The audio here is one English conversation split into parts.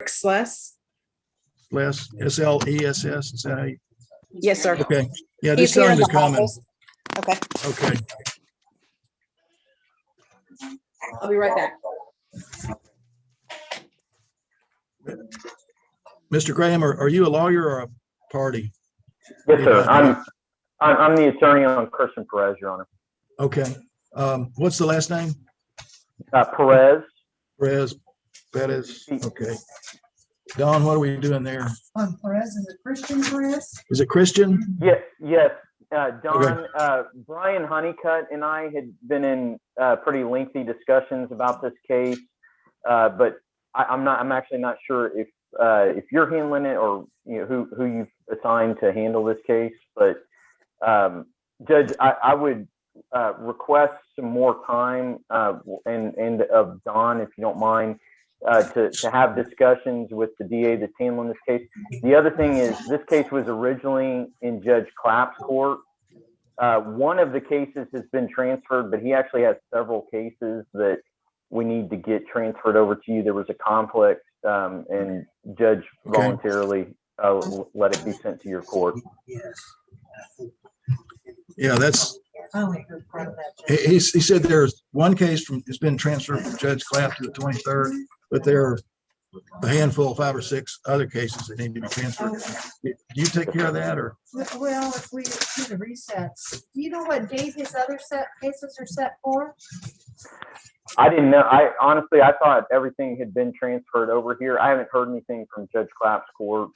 Sless. Less, S-L-E-S-S, is that how you? Yes, sir. Okay, yeah, He's just here tell in him the to come in. office. Okay, Okay, I'll be right back. Mr. Graham, are you a lawyer or a party? Yes, sir. I'm the attorney on Christian Perez, Your Honor. Okay, what's the last name? Perez. Perez, okay. Don, what are we doing there? On Perez, is it Christian Perez? Is it Christian? Yes. Don, Okay. Brian Honeycutt and I had been in pretty lengthy discussions about this case, but I'm actually not sure if you're handling it or who you've assigned to handle this case. But Judge, I would request some more time and of Don, if you don't mind, to have discussions with the DA that's handling this case. The other thing is this case was originally in Judge Clapp's court. One of the cases has been transferred, but he actually has several cases that we need to get transferred over to you. There was a conflict and Judge voluntarily let it be sent to your court. Yeah, that's, I only heard part of that. he said there's one case has been transferred from Judge Clapp to the 23rd, but there are a handful, 5 or 6 other cases that need to be transferred. Do you take care of that, or? Well, if we do the resets, do you know what date his other cases are set for? I didn't know. Honestly, I thought everything had been transferred over here. I haven't heard anything from Judge Clapp's court.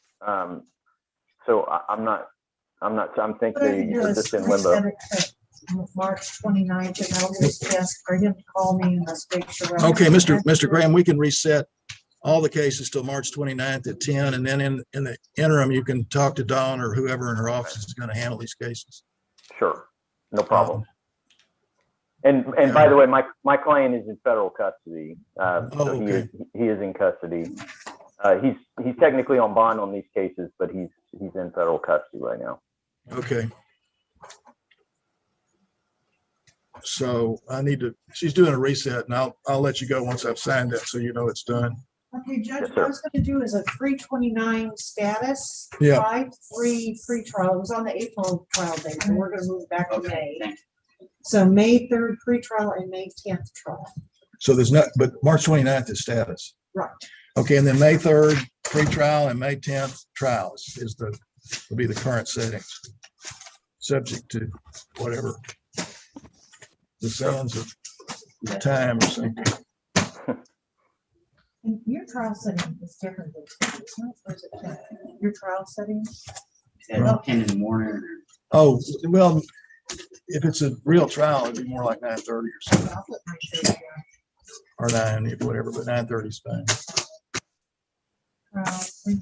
So I'm thinking you're just in limbo. March 29th, and I'll just ask for him to call me and let's make sure. Okay, Mr. Graham, we can reset all the cases till March 29th at 10, and then in the interim, you can talk to Dawn or whoever in her office is going to handle these cases. Sure, no problem. And by the way, my client is in federal custody, so he is in custody. He's technically on bond on these cases, but he's in federal custody right now. Okay. So she's doing a reset, and I'll let you go once I've signed that, so you know it's done. Okay, Judge, Yes, what I was going to do is a 329 status, Yeah. 5-3 pretrial. It was on the April trial date, and we're going to move back to May. So May 3rd pretrial and May 10th trial. So there's not, but March 29th is status. Right. Okay, and then May 3rd pretrial and May 10th trials will be the current settings, subject to whatever the sands of time or something. And your trial setting is different than today, isn't it? Or is it 10? Your trial setting? At 10 in the morning. Oh, well, if it's a real trial, it'd be more like 9:30 or something, I'll put 9:30 or 9, whatever, but 9:30 is fine. pretrial.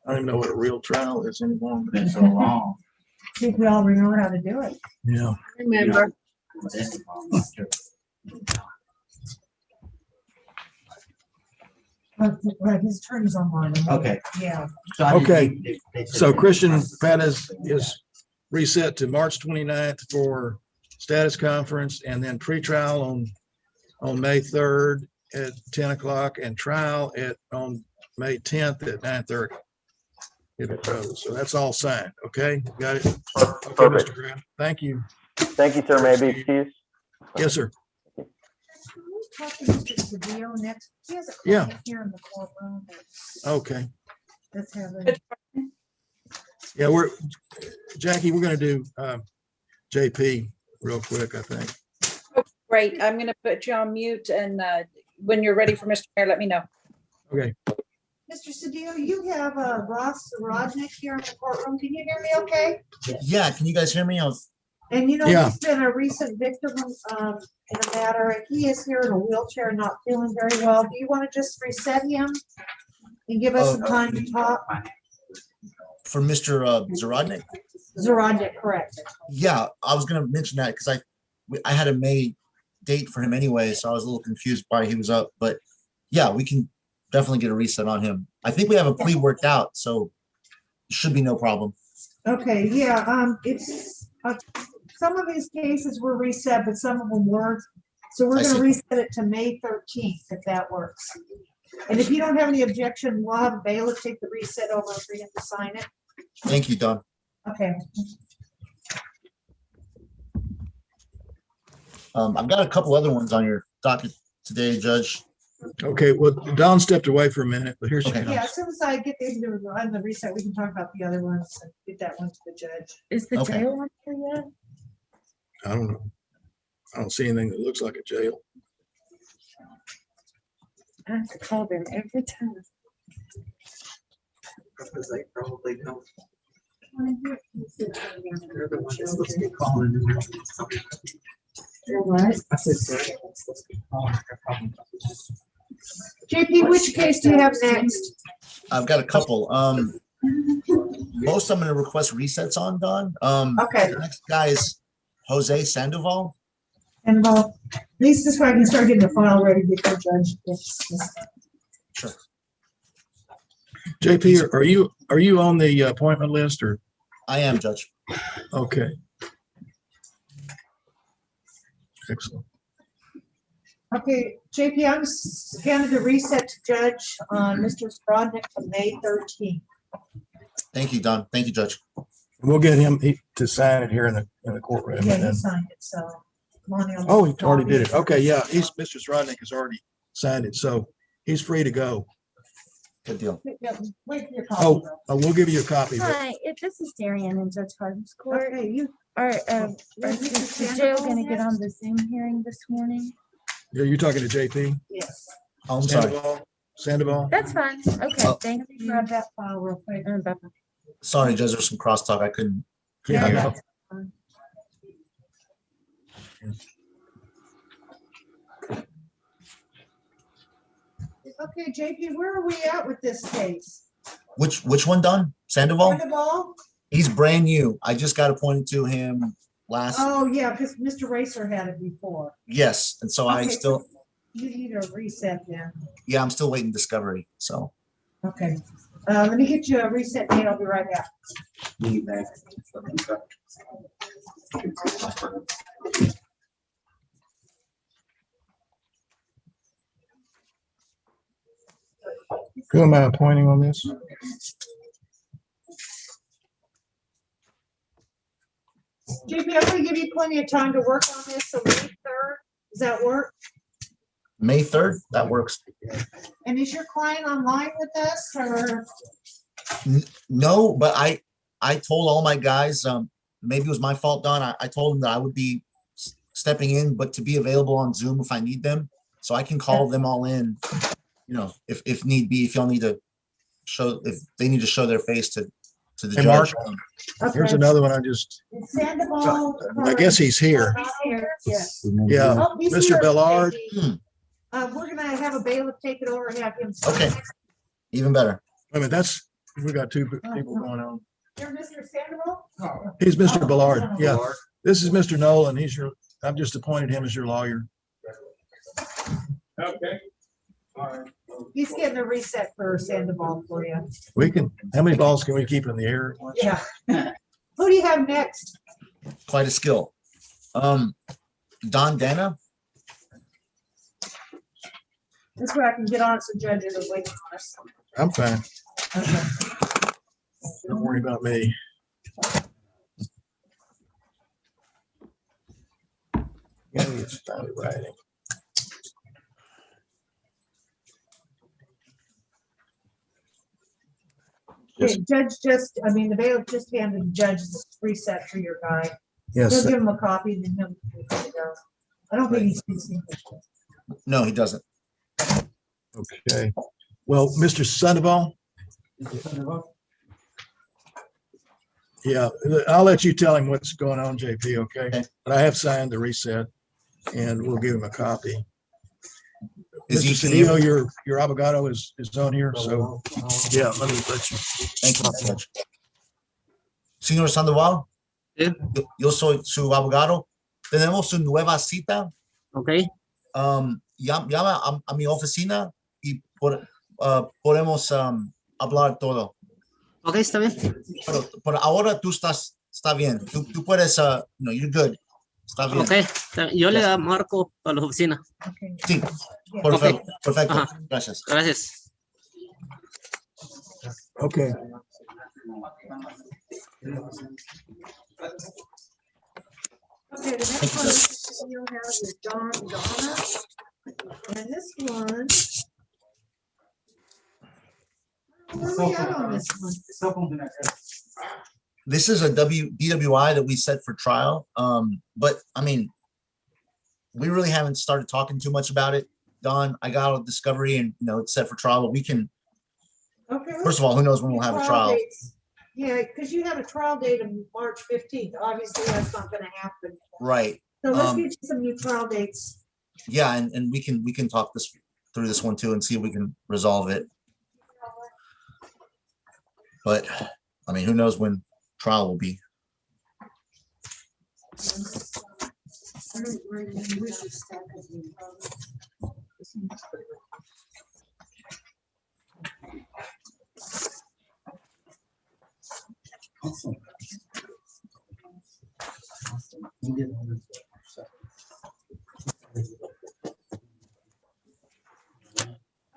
I don't even know what a real trial is anymore. Been so long. See if we all remember how to do it. Yeah. Remember. Right, his attorney's online. Okay. Yeah. Okay. So Christian Pettis is reset to March 29th for status conference, and then pretrial on May 3rd at 10 o'clock and trial on May 10th at 9:30. If it goes. So that's all signed. Okay, got it. Okay, Perfect. Mr. Graham. Thank you. Thank you, sir. May I be excused? Yes, sir. Can we talk to Mr. Cedillo next? He has a Yeah. client here in the courtroom. Okay. Let's have it. Yeah, Jackie, we're going to do JP real quick, I think. Great. I'm going to put you on mute, and when you're ready for Mr. Mayor, let me know. Okay. Mr. Cedillo, you have Ross Rodnick here in the courtroom. Can you hear me okay? Yeah, can you guys hear me? And you know, Yeah. he's been a recent victim in a matter, and he is here in a wheelchair, not feeling very well. Do you want to just reset him and give us some time to talk? For Mr. Zarodnik? Zarodnik, correct. Yeah, I was gonna mention that because I had a May date for him anyway, so I was a little confused why he was up. But yeah, we can definitely get a reset on him. I think we have a plea worked out, so it should be no problem. Okay, yeah, it's some of his cases were reset, but some of them weren't. So we're I gonna see. reset it to May 13th, if that works. And if you don't have any objection, we'll have a bailiff take the reset over for you to sign it. Thank you, Don. Okay. I've got a couple other ones on your docket today, Judge. Okay, well, Don stepped away for a minute, but here she Okay. comes. Yeah, as soon as I get these on the reset, we can talk about the other ones and get that one to the judge. Is the Okay. jail on here yet? I don't know. I don't see anything that looks like a jail. I have to call them every time. Because they probably don't. They're the ones that's supposed to be calling. What? I said, sorry, I'm supposed to be calling. They're probably not. JP, which case do you have next? I've got a couple. Most I'm gonna request resets on, Don. Okay. The next guy is Jose Sandoval. And well, at least this way I can start getting the file ready before judge. Sure. JP, are you on the appointment list or? I am, Judge. Okay. Excellent. Okay, JP, I'm scanning the reset to judge on Mr. Strodnick to May 13th. Thank you, Don. Thank you, Judge. We'll get him to sign it here in the courtroom. Yeah, and he then- signed it, so. Monty will- Oh, he already did it. Okay, yeah, Mr. Strodnick has already signed it, so he's free to go. Good deal. Yeah, wait for your Oh, copy. though. we'll give you a copy. but- Hi, this is Darian in Judge Harden's court. Okay, you, Are, Mr. is the Sandoval jail gonna get next? on the Zoom hearing this morning? Yeah, you're talking to JP? yes. Oh, I'm sorry. Sandoval? That's fine. Okay, Oh. thank Let me you. grab that file real quick. Bye-bye. Sorry, Judge, there's some crosstalk. I couldn't. Yeah, Yeah. yeah. Okay, JP, where are we at with this case? Which one, Don? Sandoval? Sandoval? He's brand new. I just got appointed to him last, Oh, yeah, because Mr. Racer had it before. yes. And so I Okay, still, You need a reset then. yeah, I'm still waiting discovery. So Okay, let me get you a reset date. I'll be right back. Who am I appointing on this? JP, I'm gonna give you plenty of time to work on this, so May 3rd, does that work? May 3rd, that works. And is your client online with us or? No, but I told all my guys, maybe it was my fault, Don. I told them that I would be stepping in, but to be available on Zoom if I need them. So I can call them all in, if need be, if y'all need to show, if they need to show their face to the Hey, Mark. judge. Here's Okay. another one I just, Is Sandoval I guess he's here. Here, yes. Yeah, Oh, he's Mr. here, Bellard. JP. We're gonna have a bailiff take it over and have him. sign Okay. it. Even better. I mean, we got two people going on. You're Mr. Sandoval? He's Mr. Oh, Bellard. Mr. Yeah, Bellard. this is Mr. Nolan. I've just appointed him as your lawyer. Okay. All right. He's getting a reset for Sandoval for you. How many balls can we keep in the air at once? Yeah. Who do you have next? Quite a skill. Don Dana. This way I can get on so judges are waiting on us. I'm fine. Okay. Don't worry about me. Yeah, it's finally writing. Okay, the bailiff just handed the judge the reset for your guy. Yes, He'll give him a copy and then he'll be good to go. I don't think he speaks English. No, he doesn't. okay. Well, Mr. Sandoval, yeah, I'll let you tell him what's going on, JP, okay? Okay. But I have signed the reset and we'll give him a copy. Is he Mr. here? Cedillo, your abogado is on here, so, yeah, let me let you. Thank you, Judge. Señor Sandoval. Sí. Yo soy su abogado. Tenemos su nueva cita. Ok, Llama a mi oficina y podemos hablar todo. ok, está bien. Pero por ahora tú está bien. Tú puedes, you're good. Está bien. Ok, yo le marco a la oficina. Okay. Sí, por Ok. favor. Perfecto. Ajá. Gracias. Gracias. Okay. Okay, the next one you'll have is Donna. And this one. Where are we at on this one? Cell phone's in that area. This is a DWI that we set for trial. But I mean, we really haven't started talking too much about it. Don, I got a discovery and, it's set for trial, but we can, Okay. first of all, who knows when we'll have a trial? dates. Yeah, because you have a trial date of March 15th. Obviously, that's not gonna happen. Right. So let's Um, get you some new trial dates. Yeah, and we can talk through this one too and see if we can resolve it. But I mean, who knows when trial will be? Awesome. You did all this stuff.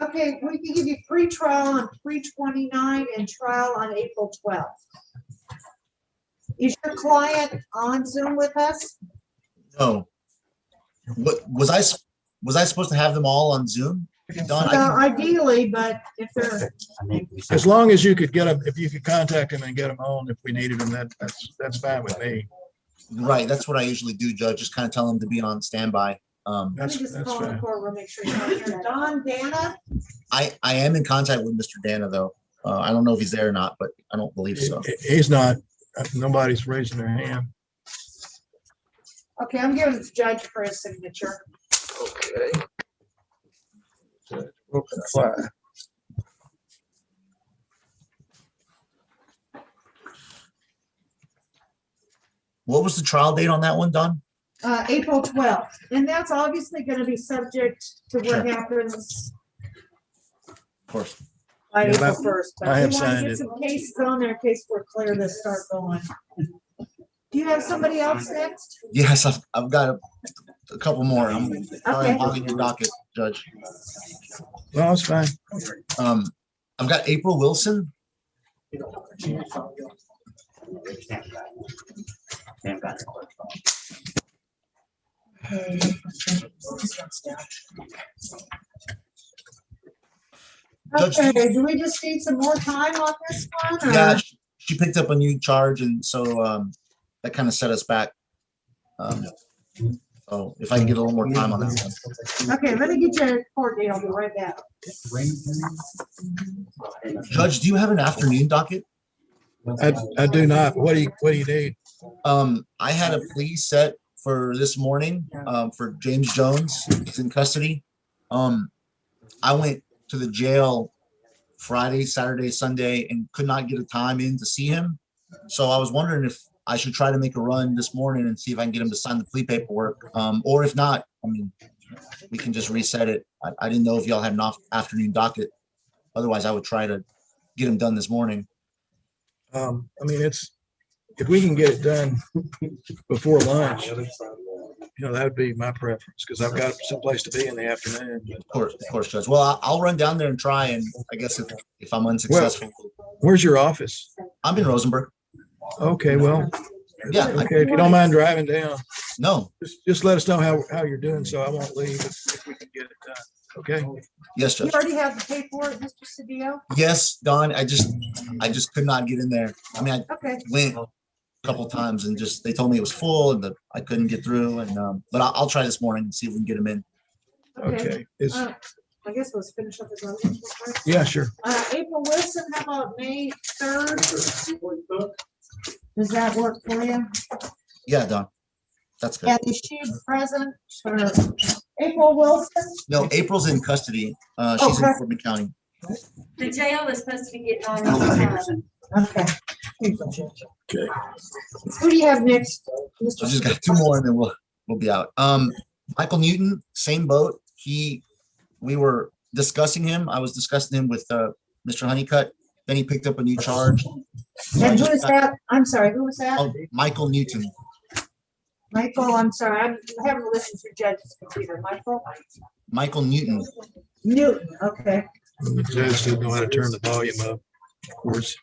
Okay, we can give you free trial on 3/29 and trial on April 12th. Is your client on Zoom with us? No. What was I supposed to have them all on Zoom? Don, No, ideally, but if they're, As long as you could get them, if you could contact them and get them on if we needed them, that's fine with me. right, that's what I usually do, Judge. Just kind of tell them to be on standby. let me That's just that's call the fine. court, we'll make sure you're not here. Don, Dana? I am in contact with Mr. Dana though. I don't know if he's there or not, but I don't believe so. He's not. Nobody's raising their hand. Okay, I'm giving it to Judge for his signature. Okay. Open fly. What was the trial date on that one, Don? April 12th, and that's obviously gonna be subject to Sure. what happens Of course. by Yeah, April that- 1st. But I we have want signed to get it. some cases on there in case we're clear to start going. Do you have somebody else next? Yes, I've got a couple more. I'm sorry, Okay. I'm hogging your docket, Judge. No, it's fine. I've got April Wilson. Judge, Okay, do we just need some more time on this one? or- Yeah, she picked up a new charge, and so that kind of set us back. So if I can get a little more time on that one. Okay, let me get you a court date. I'll be right back. Judge, do you have an afternoon docket? I do not. What do you need? I had a plea set for this morning for James Jones. He's in custody. I went to the jail Friday, Saturday, Sunday, and could not get a time in to see him. So I was wondering if I should try to make a run this morning and see if I can get him to sign the plea paperwork. Or if not, I mean, we can just reset it. I didn't know if y'all had an afternoon docket. Otherwise, I would try to get him done this morning. I mean, if we can get it done before lunch, that would be my preference because I've got someplace to be in the afternoon. Of course, Judge. Well, I'll run down there and try. And I guess if I'm unsuccessful, Where's your office? I'm in Rosenberg. Okay, well, Yeah. okay, if you don't mind driving down, No. just let us know how you're doing so I won't leave if we can get it done. Okay? Yes, You Judge. already have the paperwork, Mr. Cedillo? Yes, Don. I just could not get in there. I mean, I Okay, went a couple times and they told me it was full and that I couldn't get through. And but I'll try this morning and see if we can get him in. okay. Okay. I guess let's finish up the voting. Yeah, sure. April Wilson, how about May 3rd? Does that work for you? Yeah, Don. That's good. And is she present for April Wilson? No, April's in custody. She's in Okay. Corbin County. The jail is supposed to be getting on all the time. Okay. Okay. Who do you have next? I Mr. just got two more and then we'll be out. Michael Newton, same boat. We were discussing him. I was discussing him with Mr. Honeycutt. Then he picked up a new charge. And who is that? I'm sorry, who was that? Oh, Michael Newton. Michael, I'm sorry, I'm having to listen through Judge's computer. Michael Newton. Newton, okay. The judge didn't know how to turn the volume up, of course.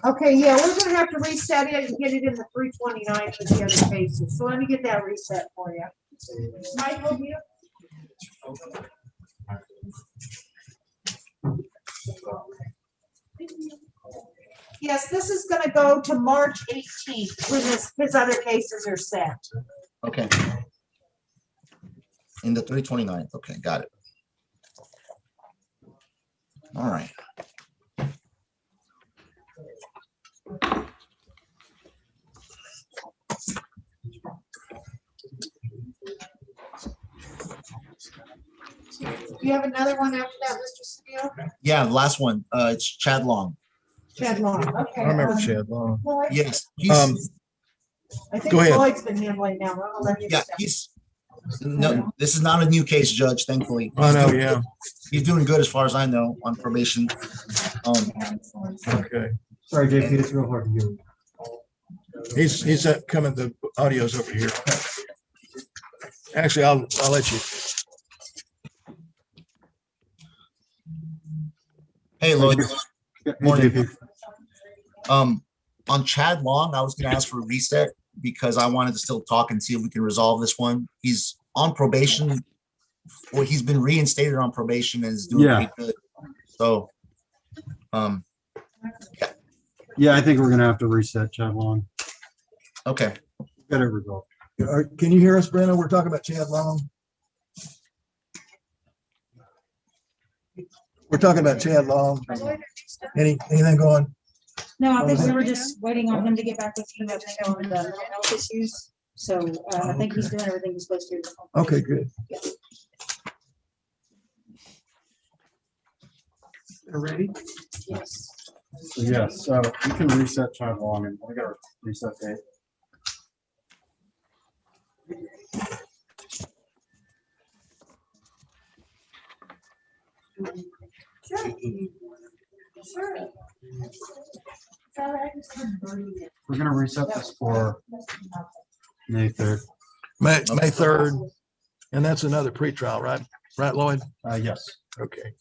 Okay, yeah, we're gonna have to reset it and get it in the 329 for the other cases. So let me get that reset for you. Michael, you? Yes, this is gonna go to March 18th when his other cases are set. Okay. In the 329th. Okay, got it. All right. Do you have another one after that, Mr. Cedillo? Yeah, the last one. It's Chad Long. Chad Long, okay. I remember Chad Long. Lloyd? Yes. I think go ahead. Lloyd's been handling now. I'm gonna let you Yeah, step. no, this is not a new case, Judge, thankfully. I know, yeah. He's doing good as far as I know on probation. Okay. Sorry, JP, it's real hard to hear. He's coming, the audio's over here. Actually, I'll let you. Hey, Lloyd. Hey, Morning. JP. On Chad Long, I was gonna ask for a reset because I wanted to still talk and see if we can resolve this one. He's on probation, or he's been reinstated on probation and is doing Yeah. pretty good. So, Yeah, I think we're gonna have to reset Chad Long. okay. Get it resolved. Can you hear us, Brenda? We're talking about Chad Long. We're talking about Chad Long. Anything going? No, I think we were just waiting on him to get back with you on the health issues. So I think he's doing everything he's supposed to. Okay, good. Ready? Yes. So yes, so you can reset Chad Long and we gotta reset date. We're gonna reset this for May 3rd. May 3rd, and that's another pretrial, right? Right, Lloyd? Yes. Okay.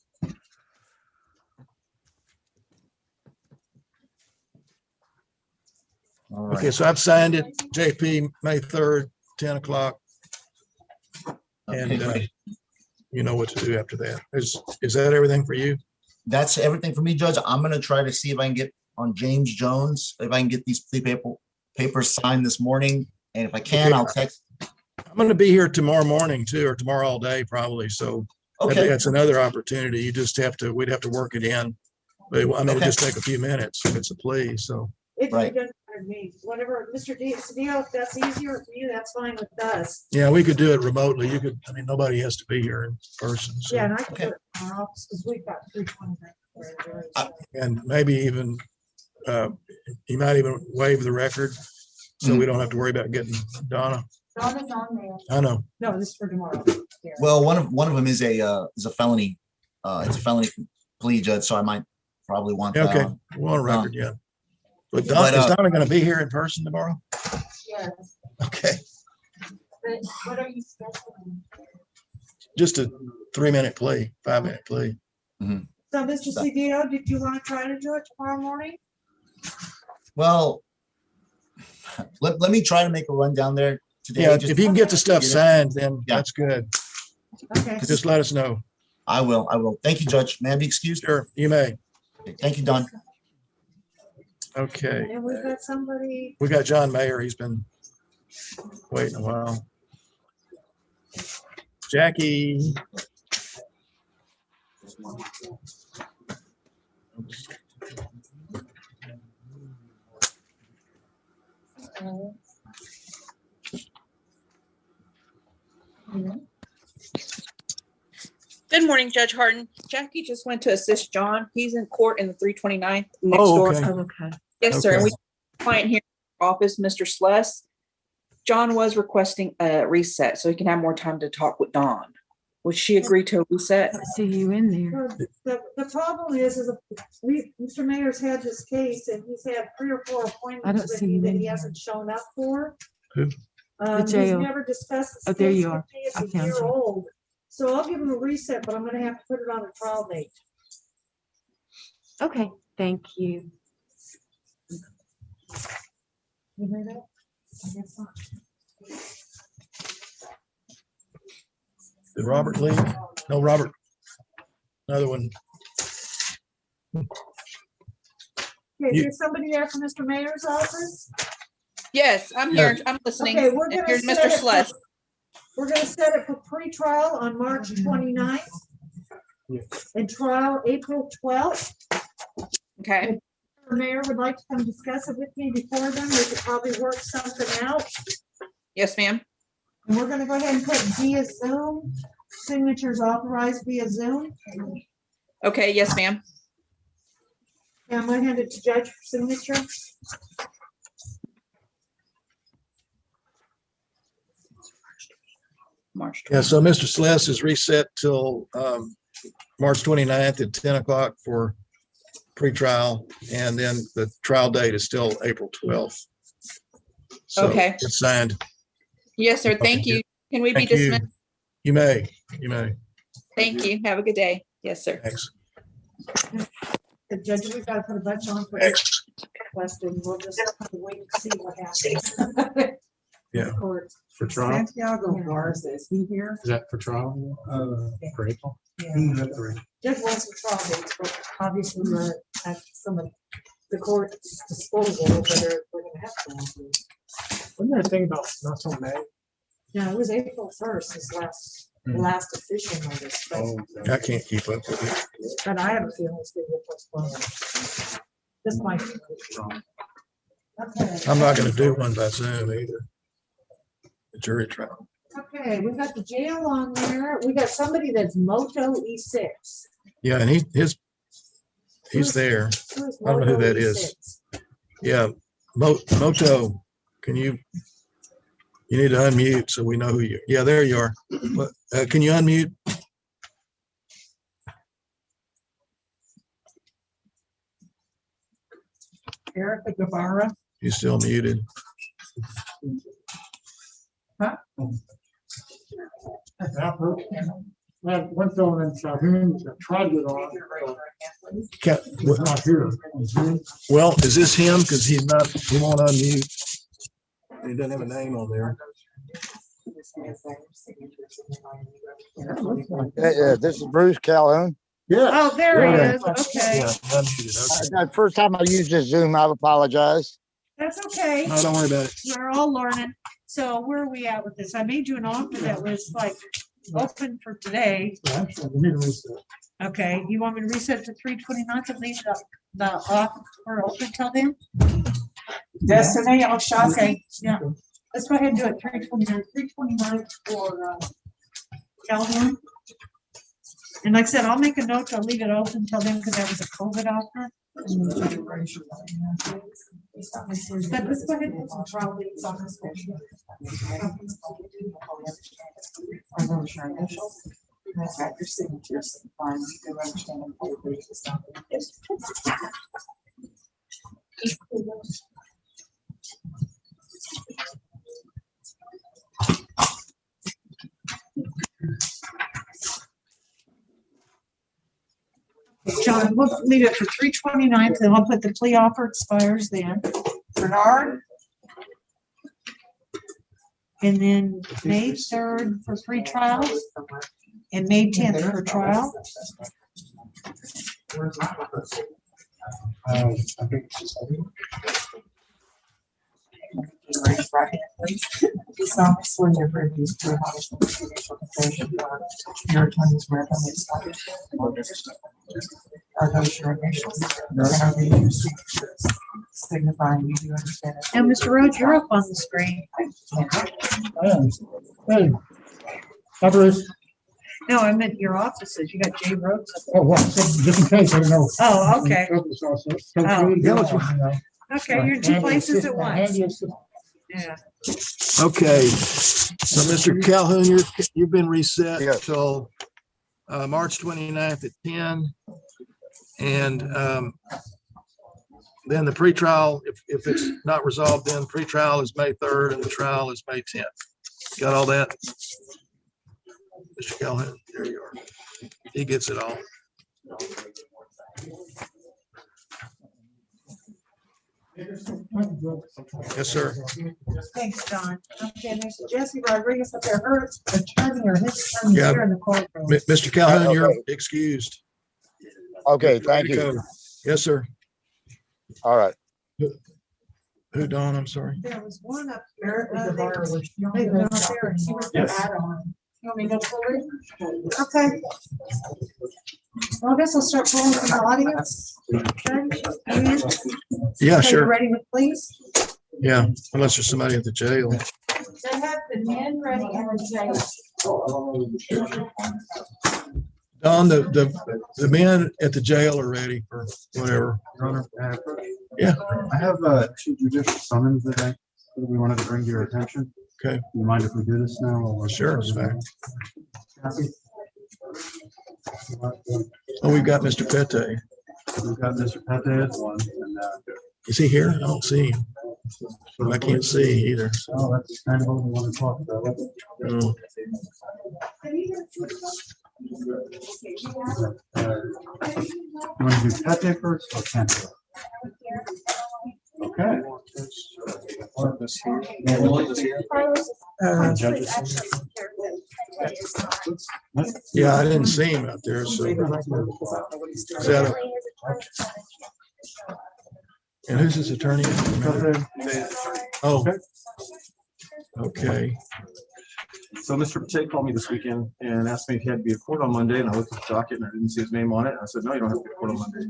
All right. Okay, so I've signed it, JP, May 3rd, 10 o'clock. Okay, And great. you know what to do after that. Is that everything for you? That's everything for me, Judge. I'm gonna try to see if I can get on James Jones, if I can get these papers signed this morning. And if I can, Okay. I'll text. I'm going to be here tomorrow morning too, or tomorrow all day probably. So Okay, that's another opportunity. You just have to, we'd have to work it in. But I mean, it'll Okay. just take a few minutes if it's a plea. So, It Right. doesn't matter to me. Whatever, Mr. Cedillo, if that's easier for you, that's fine with us. yeah, we could do it remotely. You could, I mean, nobody has to be here in person. So. Yeah, and I can Okay. do it in our office because we've got 329. And maybe even, you might even waive the record. So we don't have to worry about getting Donna. Donna's on there. I know. No, this is for tomorrow. well, one of them is a felony. It's a felony plea, Judge, so I might probably want Yeah, that okay. on. We're on record, yeah. But But, Is Donna going to be here in person tomorrow? Yes. Okay. But what are you scheduling? Just a 3-minute plea, 5-minute plea. So, Mr. Cedillo, did you want to try to do it tomorrow morning? Well, let me try to make a run down there today. Yeah, just- if you can get the stuff Yeah. signed, then Yeah. that's good. Okay. Just let us know. I will. Thank you, Judge. May I be excused? Sure, you may. Okay, thank you, Don. Okay. And we've got somebody, We got John Mayer. He's been waiting a while. Jackie. Good morning, Judge Harden. Jackie just went to assist John. He's in court in the 329th next Oh, door. okay. okay. Yes, sir. And we Okay. client here in our office, Mr. Sless. John was requesting a reset so he can have more time to talk with Don, Would she agree to a reset? See you in there. The problem is Mr. Mayor's had this case and he's had 3 or 4 I appointments don't with see me you that in he here. hasn't shown up for. Who? He's jail. never discussed this Oh, there case you with are. me. It's I a found year you. old. So I'll give him a reset, but I'm gonna have to put it on a trial date. Okay, thank you. You hear that? I guess not. Did Robert leave? No, Robert. Another one. Okay, You- is there somebody there from Mr. Mayor's office? Yes, I'm Yeah. here. I'm listening. Okay, we're And gonna here's set Mr. it for- Slush. We're gonna set it for pre-trial on March 29th. And trial April 12th. Okay, The mayor would like to come discuss it with me before then. We could probably work something out. yes, ma'am. And we're gonna go ahead and put via Zoom, signatures authorized via Zoom. Okay, yes, ma'am. Yeah, I'm gonna hand it to Judge for signature. March. Yeah, so Mr. Celeste is reset till March 29th at 10 o'clock for pretrial, and then the trial date is still April 12th. So Okay. it's signed. Yes, sir. Thank you. Can we be Thank you. dismissed? You may, you may. Thank you. Have a good day. Yes, sir. Thanks. The judge, we've gotta put a bunch on for this question. We'll just have to wait and see what happens. Yeah. Court. For trial? Santiago Garza, is he here? Is that for trial? For April? Yeah. Judge wants some trial dates, but obviously we're at some of the court's disposal, whether we're gonna have to. Wasn't there a thing about not till May? Yeah, it was April 1st, his last official notice, but I can't keep up with it. but I have a feeling it's gonna get postponed. This might. Okay. I'm not gonna do one by Zoom either. The jury trial. Okay, we got the jail on there. We got somebody that's Moto E6. Yeah, and he's there. I don't know who that is. Yeah, Moto, can you need to unmute so we know who you, yeah, there you are. What, can you unmute? Erica Guevara. You're still muted. One fellow in Calhoun tried to get on. He's not here. Well, is this him? Because he won't unmute. He doesn't have a name on there. This is Bruce Calhoun. Yeah. Oh, there he Yeah. is. Okay, Yeah, unmuted. Okay. First time I used this Zoom, I apologize. that's okay. No, don't worry about it. We're all learning. So where are we at with this? I made you an offer that was like open for today. Okay, you want me to reset to 3/29 to leave the offer for open till then? Destiny, I'll shop. Okay, yeah. Let's go ahead and do it 3/29 for Calhoun. And like I said, I'll make a note to leave it open till then because that was a COVID offer. But let's go ahead and put some trial dates on this one. John, we'll leave it for 3/29, and I'll put the plea offer expires then. Bernard? And then May 3rd for pre-trial and May 10th for trial. This office when your previous to your attorney's recommendation. Are those your initials? Are they your signatures? Signifying you do understand. it? And Mr. Rhodes, you're up on the screen. Hey. Hi, Bruce. No, I meant your offices. You got Jay Rhodes. Oh, well, just in case, I don't know. Oh, okay. Oh. Okay, you're in two places at once. Yeah. Okay, so Mr. Calhoun, you've been reset Yes. till March 29th at 10. And then the pretrial, if it's not resolved, then pretrial is May 3rd and the trial is May 10th. Got all that? Mr. Calhoun, there you are. He gets it all. Yes, sir. Thanks, John. Okay, Mr. Jesse Rodriguez up there, her attorney or his attorney Yeah. here in the courtroom. Mr. Calhoun, you're Okay. excused. Okay, thank you. Yes, sir. All right. Who, Dawn? I'm sorry. There was one up here. They went up there and she was the add-on. You want me to go forward? Okay. Well, I guess I'll start pulling from the audience. Yeah, Okay, sure. ready with please? Yeah, unless there's somebody at the jail. They have the men ready in the jail. Don, the men at the jail are ready for whatever. Your Honor, Yeah. I have two judicial summons that we wanted to bring to your attention. Okay. Do you mind if we do this now? Or Sure, it's fine. Kathy? Oh, we've got Mr. Pete. We've got Mr. Pete as one. And, Is he here? I don't see him. I can't see either. oh, that's kind of what we want to talk about. Oh. You want to do Pete first or Kent? Okay. Yeah, I didn't see him out there, so. Is that and who's his attorney? Oh. Okay. So Mr. Pate called me this weekend and asked me if he had to be at court on Monday, and I looked at the docket and I didn't see his name on it. I said, no, you don't have to be at court on Monday.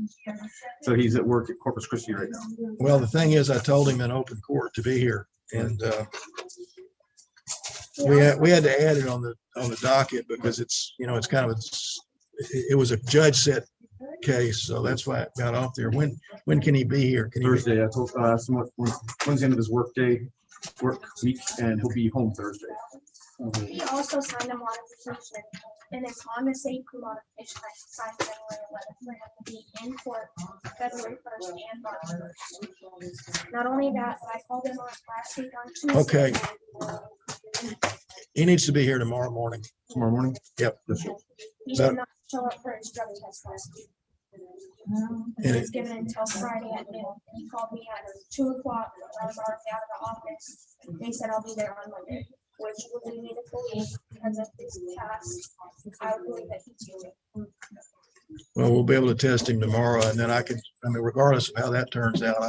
So he's at work at Corpus Christi right now. Well, the thing is, I told him in open court to be here, and we had to add it on the docket because it's, you know, it's kind of it was a judge set case, so that's why it got off there. When can he be here? Can he Thursday. I told when's the end of his work week, and he'll be home Thursday. He also signed a modification, and it's on the safety modification I signed January 11th for him to be in court February 1st and March 1st. Not only that, but I called him last week on Tuesday. Okay. He needs to be here tomorrow morning. Tomorrow morning? Yep. He did not show up for his drug test last week. He was given until Friday at noon. He called me at 2 o'clock. I was already out of the office. They said I'll be there on Monday, which would lead me to believe because of his past. I would believe that he's doing. Well, we'll be able to test him tomorrow, and then regardless of how that turns out,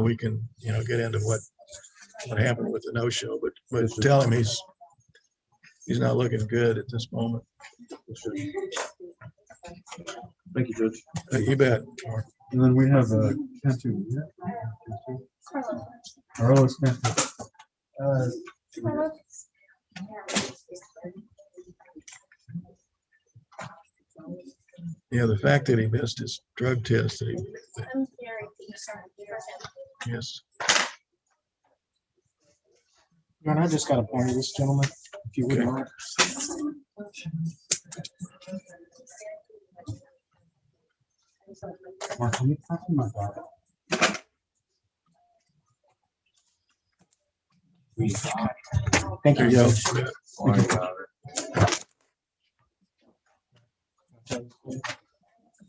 we can, you know, get into what happened with the no-show, but tell him he's not looking good at this moment. Thank you, Judge. You bet. And then we have Cantu. Carlos Cantu. Yeah, the fact that he missed his drug test. I'm very concerned for him. Yes. I just got appointed this gentleman, if you wouldn't mind. Mark, can you talk to my daughter? Thank you, Joe.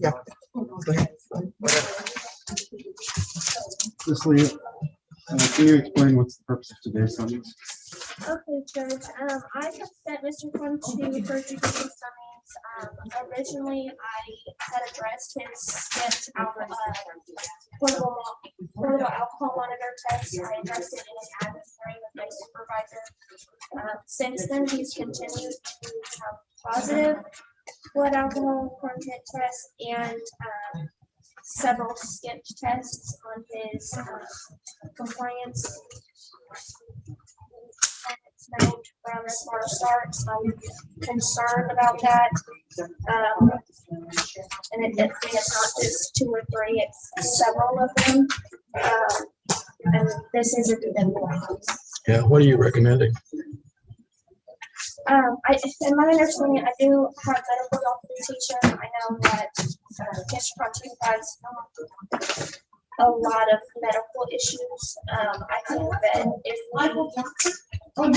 Yeah. Go ahead. Cicely, can you explain what's the purpose of today's summons? Okay, Judge. I have sent Mr. Conti for judicial summons. Originally, I had addressed his skipped portable alcohol monitor test. I addressed it in an admin hearing with my supervisor. Since then, he's continued to have positive blood alcohol content tests and several skipped tests on his compliance. It's known from a smart start, so I'm concerned about that. And it's not just 2 or 3, it's several of them. and this isn't even one. Yeah, what are you recommending? In my understanding, I do have medical documentation. I know that Mr. Conti has a lot of medical issues. I think that if we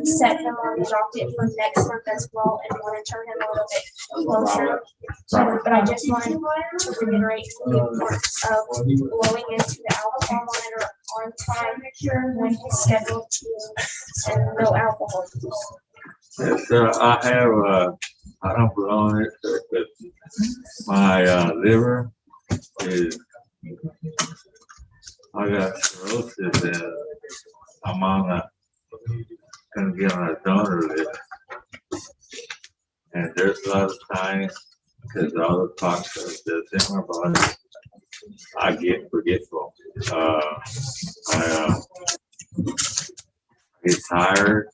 set him on the docket for next month as well and monitor him a little bit closer. But I just wanted to reiterate the importance of blowing into the alcohol monitor on time when he's scheduled to, and no alcohol use. Yes, I have I don't belong it, but my liver is, I got cirrhosis and I'm on gonna be on a donor list. And there's a lot of times, because all the toxins that's in my body, I get forgetful. I get tired.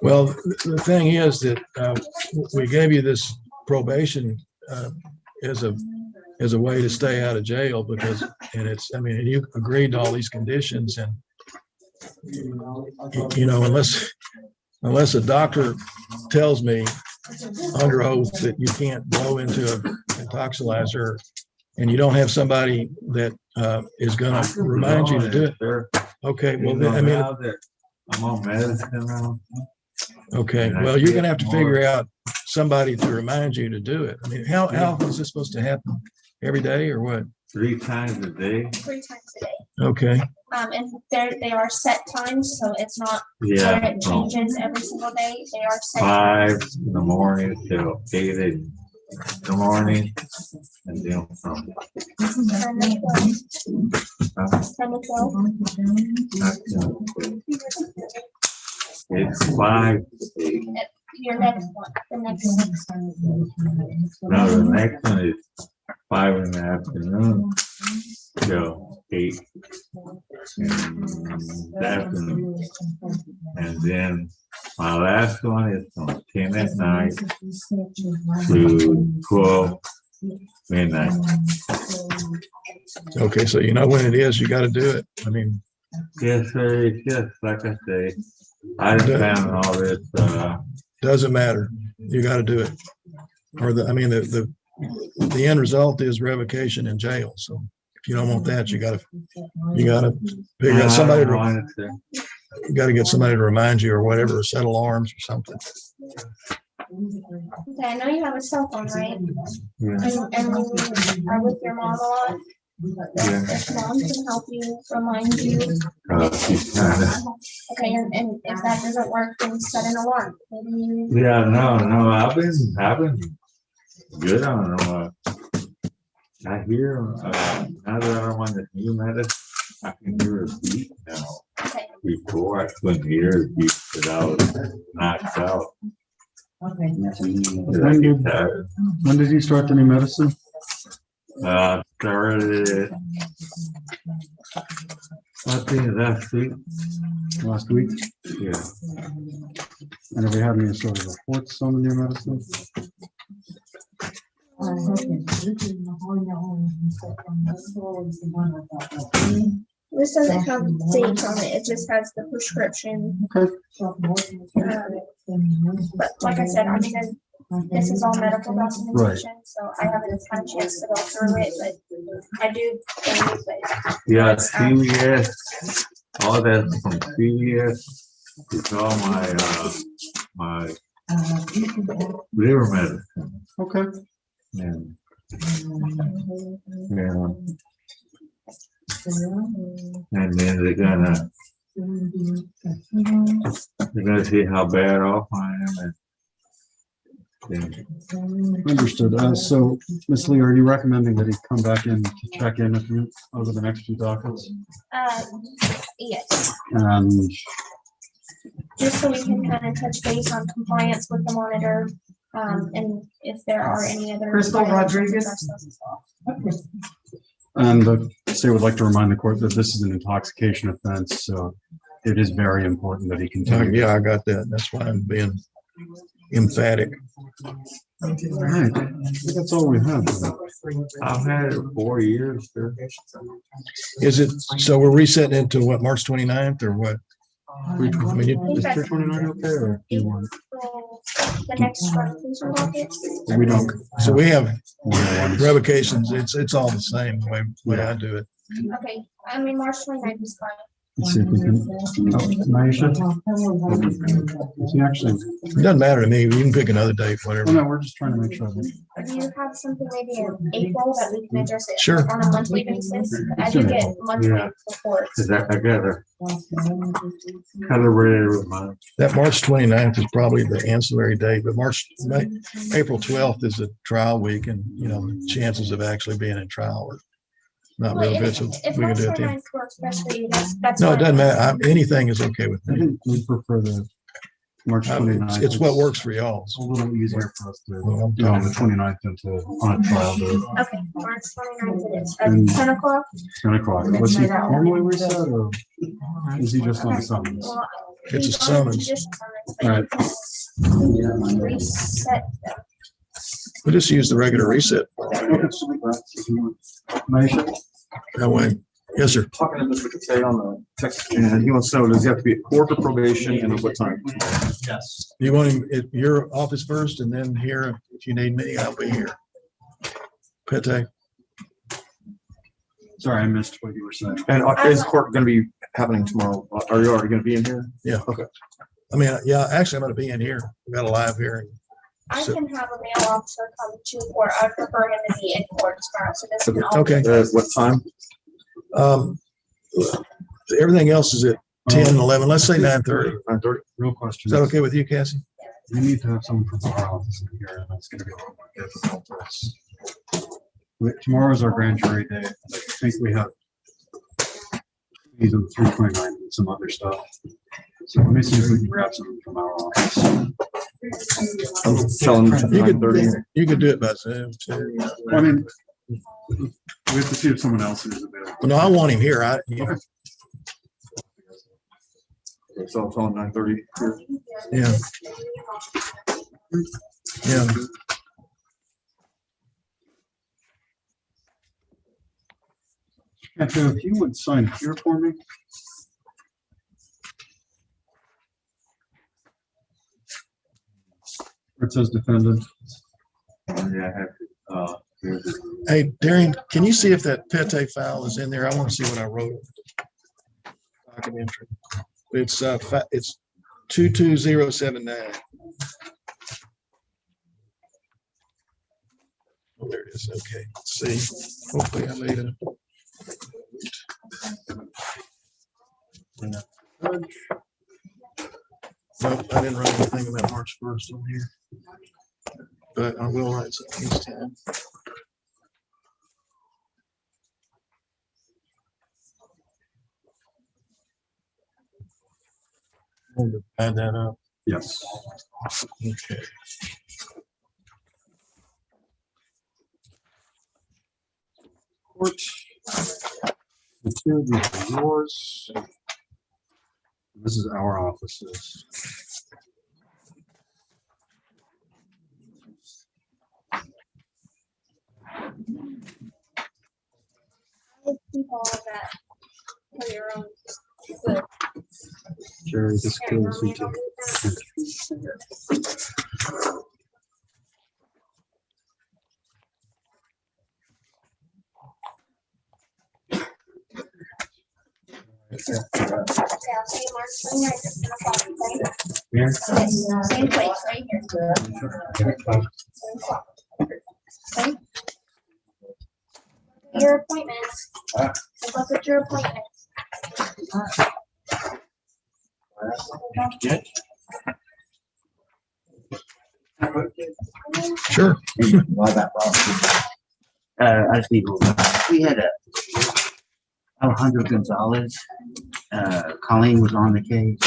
Well, the thing is that we gave you this probation as a way to stay out of jail because, and it's, I mean, you agreed to all these conditions and, you know, unless a doctor tells me under oath that you can't blow into an intoxilizer and you don't have somebody that is going to remind you to do it. Okay, well, I mean, I'm on medicine now. Okay, well, you're going to have to figure out somebody to remind you to do it. I mean, how often is this supposed to happen? Every day or what? 3 times a day. 3 times a day. Okay. And they are set times, so it's not Yeah, where it changes every single day. They are set 5 times. in the morning till 8 in the morning, and then from 10 to 12. It's 5 to 8. Your next one, the next one. Now the next one is 5 in the afternoon till 8 in the afternoon. And then my last one is from 10 at night to 12 midnight. Okay, so you know when it is, you got to do it. I mean, yes, sir. It's just like I say, I done found all this. Doesn't matter. You got to do it. Or the end result is revocation in jail. So if you don't want that, you got to figure out somebody you got to get somebody to remind you or whatever, or set alarms or something. Okay, I know you have a cell phone, right? Yeah. And you are with your mom a lot. Yeah. If mom can help you, remind you. She's kinda, Okay, and if that doesn't work, then set an alarm. Maybe you. yeah, no, I've been good on them. I hear now that I'm on this new medicine, I can hear a beat now. Okay. Before I couldn't hear a beat because I was knocked out. When did you start the new medicine? Started, I think last week. Last week? Yeah. And have you had any sort of reports on the new medicine? This doesn't have dates on it. It just has the prescription. Okay. But like I said, I mean, this is all medical documentation, so I haven't had a chance to go through it, but I do think that. Yeah, CVS, all that from CVS. It's all my liver medicine. Okay. And then they're gonna see how bad off I am. Understood. So, Ms. Lee, are you recommending that he come back in to check in with you over the next few dockets? Yes, And just so we can kind of touch base on compliance with the monitor, and if there are any other. Crystal Rodriguez. And the state would like to remind the court that this is an intoxication offense, so it is very important that he continue. Yeah, I got that. That's why I'm being emphatic. Right. I think that's all we have. I've had it 4 years, sir. Is it, so we're resetting into what, March 29th or what? I mean, Is 329 okay, or do you want? The next one, please, Rocket. We don't. So we have Yeah. revocations. It's all the same the way I do it. Okay, I mean, March 29th is fine. Let's see if we can. Maisha? Is he actually? It doesn't matter to me. You can pick another date, Well, whatever. no, we're just trying to make sure that. Do you have something maybe in April that we can address it? Sure. On a monthly basis? I do get monthly Yeah. reports. Cause I got a calibrated with mine. That March 29th is probably the ancillary date, but April 12th is a trial week and, the chances of actually being in trial are not Well, real good. if So if we can March do it then. 29th works best for you, that's No, it fine. doesn't matter. Anything is okay with I me. think we prefer the March 29th. It's what works for y'all. It's a little easier for us to Well, do on the 29th than to on a trial day. Okay, March 29th it is. And- At 10 o'clock? 10 o'clock. Was he formally reset or is he just on summons? Well, It's a he's on summons. judicial summons, but Right. you can reset them. We'll just use the regular reset. Maisha? That way. Yes, sir. Talking to Mr. Katay on the text, and he wants to know, does he have to be at court or probation and at what time? Yes. You want him at your office first and then here, if you need me, I'll be here. Pete, Sorry, I missed what you were saying. And is court gonna be happening tomorrow? Are you already gonna be in here? yeah. Okay. I mean, yeah, actually, I'm gonna be in here. We got a live hearing. I So- can have a mail officer come to court. I prefer him to be in court tomorrow, so this can all. Okay. What time? Everything else is at 10, 11, let's say 9:30. 9:30. Real question. Is that okay with you, Cassie? We need to have someone from our office in here, and that's gonna be a little more difficult for us. Tomorrow's our grand jury day. I think we have these on 329 and some other stuff. So let me see if we can grab someone from our office. I'm telling him You could, 9:30. you could do it by Zoom too. I mean, we have to see if someone else is available. No, I want him here. So I'll tell him 9:30 here. Yeah. Yeah. And so if you would sign here for me. Where it says defendant. Yeah, I have to, Hey, Darian, can you see if that Pete file is in there? I want to see what I wrote. Docket entry. It's 22079. Oh, there it is. Okay, let's see. Hopefully I made a. Nope, I didn't write anything about March 1st on here. But I will write something this time. Add that up. Yes. Okay. Court. The two of these are yours. This is our offices. I'll keep all of that for your own good. Jerry, this goes into. Yeah, I'll see you March 29th at 10 o'clock, okay? Here. Yes, same place, right here. 10 o'clock. Okay? Your appointments. Good luck with your appointments. Sure. I just need, we had Alejandro Gonzalez, Colleen was on the case.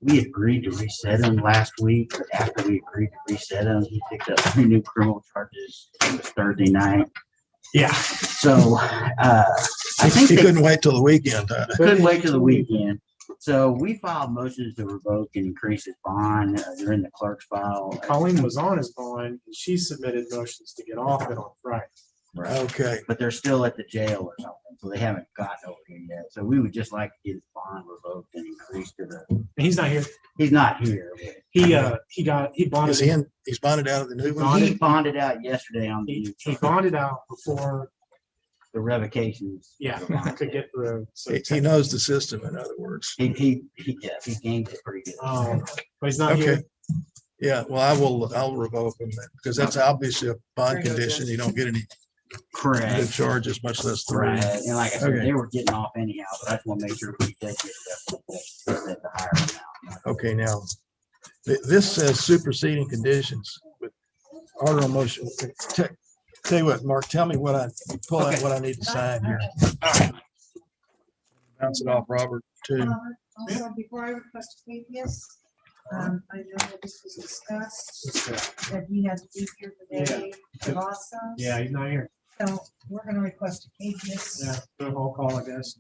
We agreed to reset him last week, but after we agreed to reset him, he picked up 3 new criminal charges. It was Thursday night. Yeah, so, I think He they couldn't wait till the weekend. Huh? couldn't wait till the weekend. So we filed motions to revoke and increase his bond. They're in the clerk's file. Colleen was on his bond, and she submitted motions to get off it on Friday. Okay. But they're still at the jail or something, so they haven't gotten over here yet. So we would just like to get his bond revoked and increased to the. And he's not here. He's not here. But He bonded. Is he in? He's bonded out of the new one? Bonded. he bonded out yesterday on the He bonded out before. the revocations. Yeah, to get the. So He knows the system, in other words. He gained it pretty good. But he's not here. Okay. Yeah, well, I'll revoke him because that's obviously a bond condition. You don't get any new Correct. charges, much less three. Right. And like I said, Okay. they were getting off anyhow, but I just want to make sure we take it at the higher amount. Okay, now, this says superseding conditions with order of motion. Tell you what, Mark, tell me what pull out what I need to sign here. Bounce it off, Robert, too. Also, before I request a KPS, I know that this was discussed, that he has to be here today, also. Yeah, he's not here. So we're gonna request a KPS Yeah, do a whole call, I guess.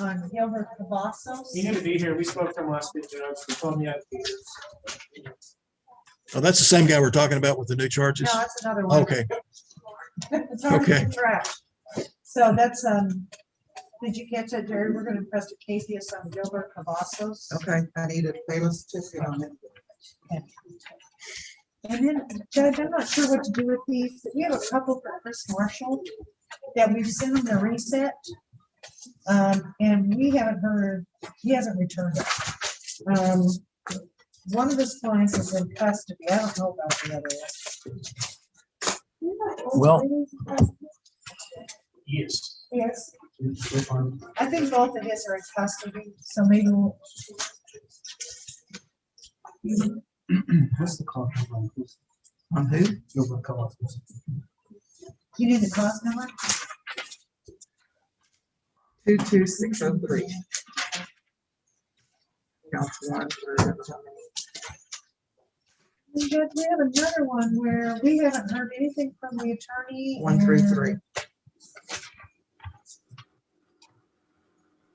on Gilbert Cavazos. He had to be here. We spoke to him last week, Judge. He told me he had to be here. Oh, that's the same guy we're talking about with the new charges? No, that's another one. Okay, It's already Okay. been tracked. So that's, did you catch that, Jerry? We're gonna request a KPS on Gilbert Cavazos. Okay, I need a bailiff's certificate on it. And then, Judge, I'm not sure what to do with these. We have a couple for Chris Marshall that we've sent him the reset. And we haven't heard, he hasn't returned it. One of his clients is in custody. I don't know about the other one. well, Yes. Yes, I think both of his are in custody, so maybe we'll. What's the call? On who? Gilbert call. You need the cost number? 22603. Counts 1 through. And Judge, we have another one where we haven't heard anything from the attorney. 1 through and 3.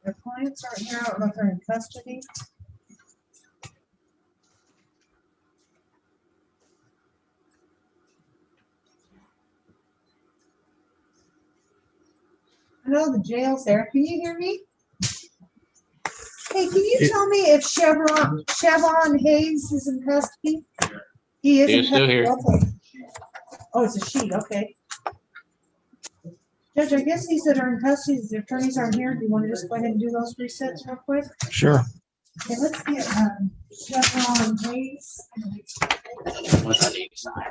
The clients aren't here, I don't know if they're in custody. I know the jail's there. Can you hear me? Hey, can you tell me if Chevron Hayes is in custody? He is. He's still here. Okay. Oh, it's a she, okay. Judge, I guess these that are in custody, the attorneys aren't here. Do you want to just go ahead and do those resets real quick? sure. Okay, let's get Chevron Hayes. Once I need to sign.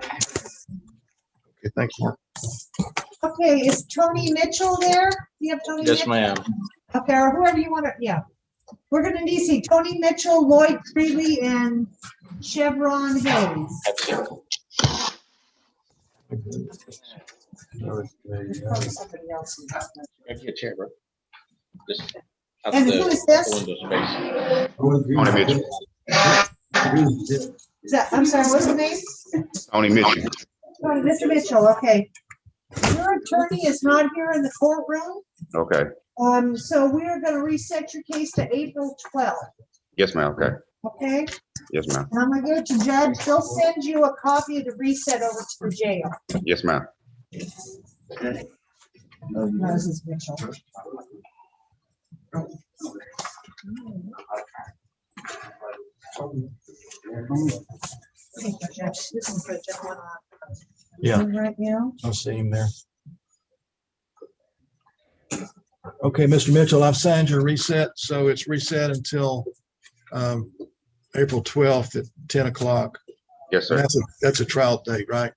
Okay, thanks, Mark. Okay, is Tony Mitchell there? You have Tony? Yes, Mitchell? ma'am. Okay, or whoever you want to, yeah. We're gonna need to see Tony Mitchell, Lloyd Freely, and Chevron Hayes. Probably somebody else. Grab you a chair, bro. Just out And the who is this? window space. Tony Mitchell. Is that, I'm sorry, what's the name? Tony Mitchell. Tony, Mr. Mitchell, okay. Your attorney is not here in the courtroom, Okay. so we are gonna reset your case to April 12th, Yes, ma'am. Okay. okay? Yes, ma'am. And I'm gonna give it to Judge, they'll send you a copy of the reset over to the jail. Yes, ma'am. Moses Mitchell. Thank you, Judge. This is for John. Yeah. Right now. I'll see him there. Okay, Mr. Mitchell, I've signed your reset, so it's reset until April 12th at 10 o'clock. Yes, sir. That's a trial date, right?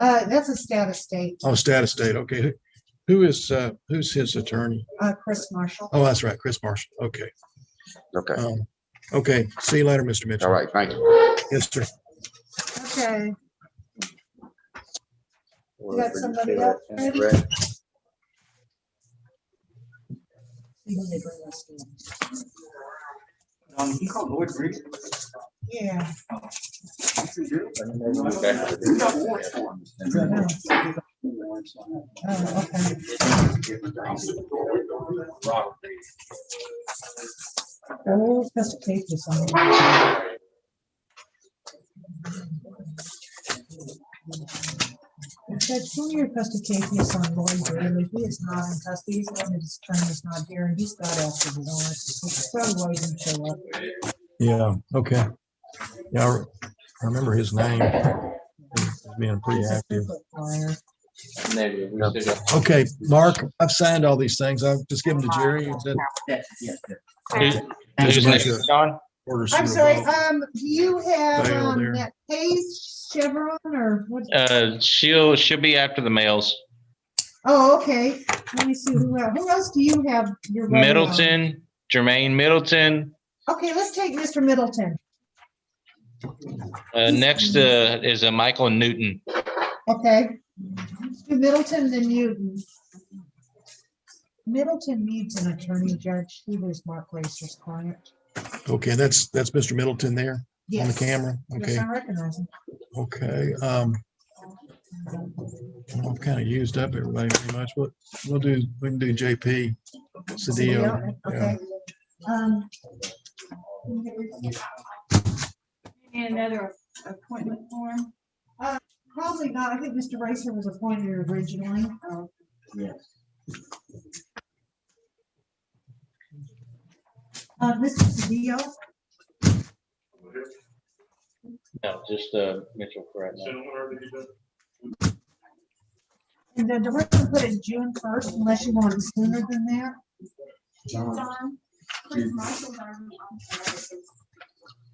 That's a status date, Oh, status date, okay. Who's his attorney? Chris Marshall. Oh, that's right, Chris Marshall, okay. Okay. Okay, see you later, Mr. Mitchell. All right. Thank you. Yes, sir. Okay. You got somebody else ready? You called Lloyd Reed? Yeah. Oh, special case or something. Judge, show me your custody case on Lloyd Bailey. He is not in custody. He's going to his attorney is not here, and he's got after the warrant. He's probably why he didn't show up. Yeah, okay. Yeah, I remember his name. He's being pretty active. Okay, Mark, I've signed all these things. I've just given to Jerry. Is that- Just a bunch of orders I'm to sorry, revoke. do you have, Bail there. that Hayes Chevron or what? She'll be after the males. Oh, okay. Let me see who else do you have? Your vote on? Middleton, Jermaine Middleton. Okay, let's take Mr. Middleton. Next is a Michael Newton. Okay. Mr. Middleton and Newton. Middleton needs an attorney, Judge. He was Mark Racer's client. Okay, that's Mr. Middleton there on the Yes. camera. Yes, Okay, I recognize him. okay. Well, I've kind of used up everybody pretty much. What we can do JP Cedillo. Okay. Another appointment form? Probably not. I think Mr. Racer was appointed originally. Yes. Mr. Cedillo. No, just Mitchell for right now. And then we're gonna put it June 1st unless you want it sooner than that.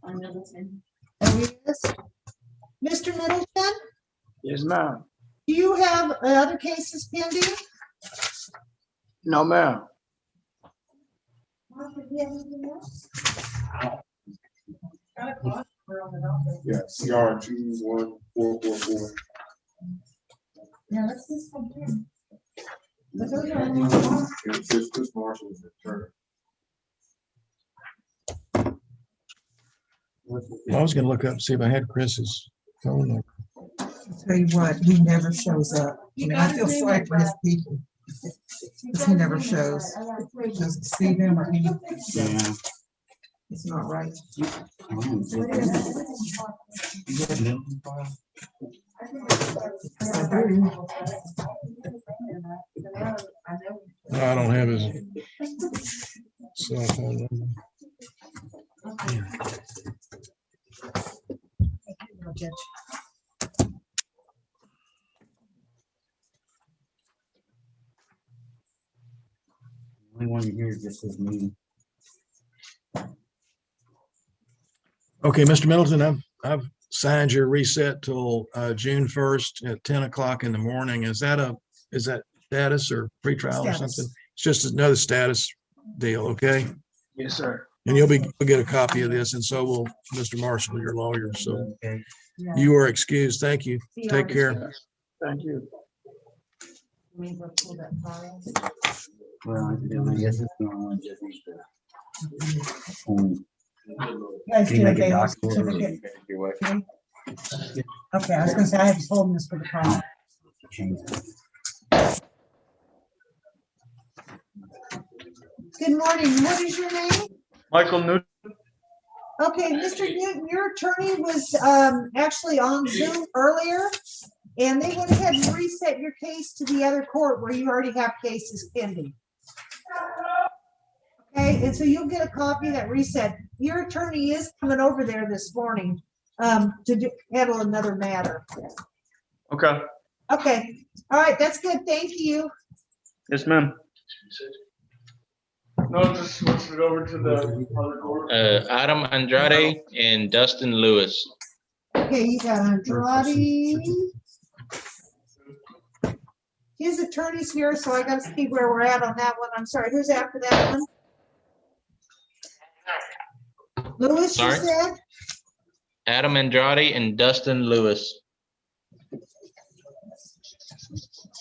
On Middleton. Oh, yes. Mr. Middleton, Yes, ma'am. do you have other cases pending? No, ma'am. Yeah, CR 21444. Yeah, let's just come here. It's just Chris Marshall's attorney. I was gonna look up and see if I had Chris's phone number. I'll tell you what, he never shows up. I mean, I feel sorry for his people. Because he never shows. Doesn't see them or anything. Yeah. It's not right. No, I don't have his cell phone number. Only one you hear just is me. Okay, Mr. Middleton, I've signed your reset till June 1st at 10 o'clock in the morning. Is that status or pretrial or something? It's just another status deal, okay? Yes, sir. And you'll get a copy of this, and so will Mr. Marshall, your lawyer. So Okay. you are excused. Thank you. Take care. Thank you. Well, I guess it's normal. Just needs to. Guys, Can you do make a a bail doc order? certificate. Your wife. Okay, I was gonna say, I had to hold this for the call. Good morning. What is your name? Michael Newton. Okay, Mr. Newton, your attorney was actually on Zoom earlier, and they went ahead and reset your case to the other court where you already have cases pending. Okay, and so you'll get a copy of that reset. Your attorney is coming over there this morning to handle another matter. Okay. Okay, all right, that's good. Thank you. Yes, ma'am. No, just switch it over to the other court. Adam Andrade and Dustin Lewis. Okay, you got Andrade. His attorney's here, so I gotta see where we're at on that one. I'm sorry, who's after that one? Lewis, you Sorry? said? Adam Andrade and Dustin Lewis.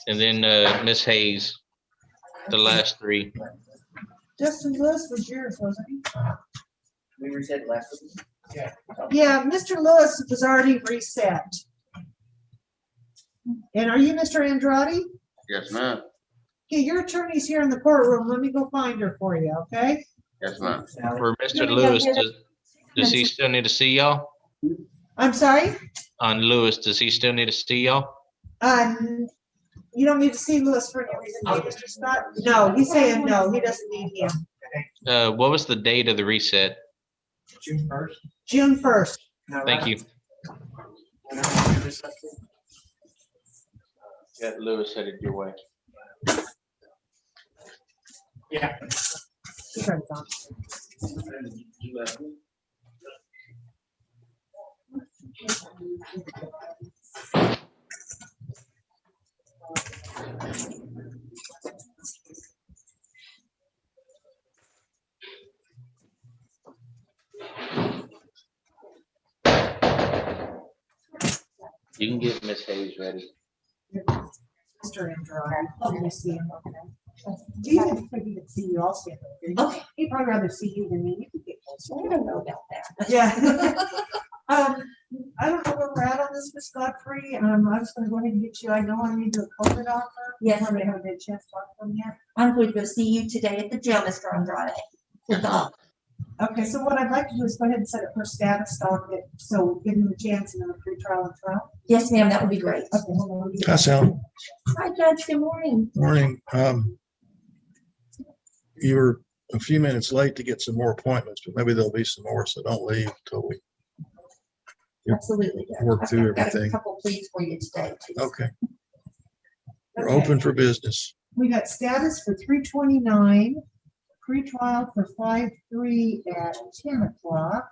And then Miss Hayes, the last three. Justin Lewis was yours, wasn't he? We reset last week. Yeah. Yeah, Mr. Lewis was already reset. And are you Mr. Andrade? Yes, ma'am. Okay, your attorney's here in the courtroom. Let me go find her for you, okay? Yes, ma'am. For Mr. Lewis, does he still need to see y'all? I'm sorry? On Lewis, does he still need to see y'all? You don't need to see Lewis for any reason, do you, Mr. Scott? No, he's saying no, he doesn't need him. What was the date of the reset? June 1st. June 1st. Thank you. Got Lewis headed your way. Yeah. You can get Miss Hayes ready. Mr. Andrew, let me see him. Do you think he could see you all stand up? Okay. He'd probably rather see you than me. You could get closer. I don't know about that. Yeah. I don't know where we're at on this, Ms. Godfrey. I was gonna go ahead and get you, I know I need to a COVID offer. Yes. I haven't had a chance to talk to them yet. I'm going to go see you today at the jail, Mr. Andrade. Good luck. Okay, so what I'd like to do is go ahead and set up her status docket, so give him a chance in the pre-trial and trial. Yes, ma'am, that would be great. Okay, hold on. Hi, Sal. Hi, Judge. Good morning. Morning. You were a few minutes late to get some more appointments, but maybe there'll be some more, so don't leave until we Absolutely. Judge. work through I've got everything. a couple pleas for you today. Too. Okay. We're Okay. open for business. We got status for 329, pre-trial for 5/3 at 10 o'clock.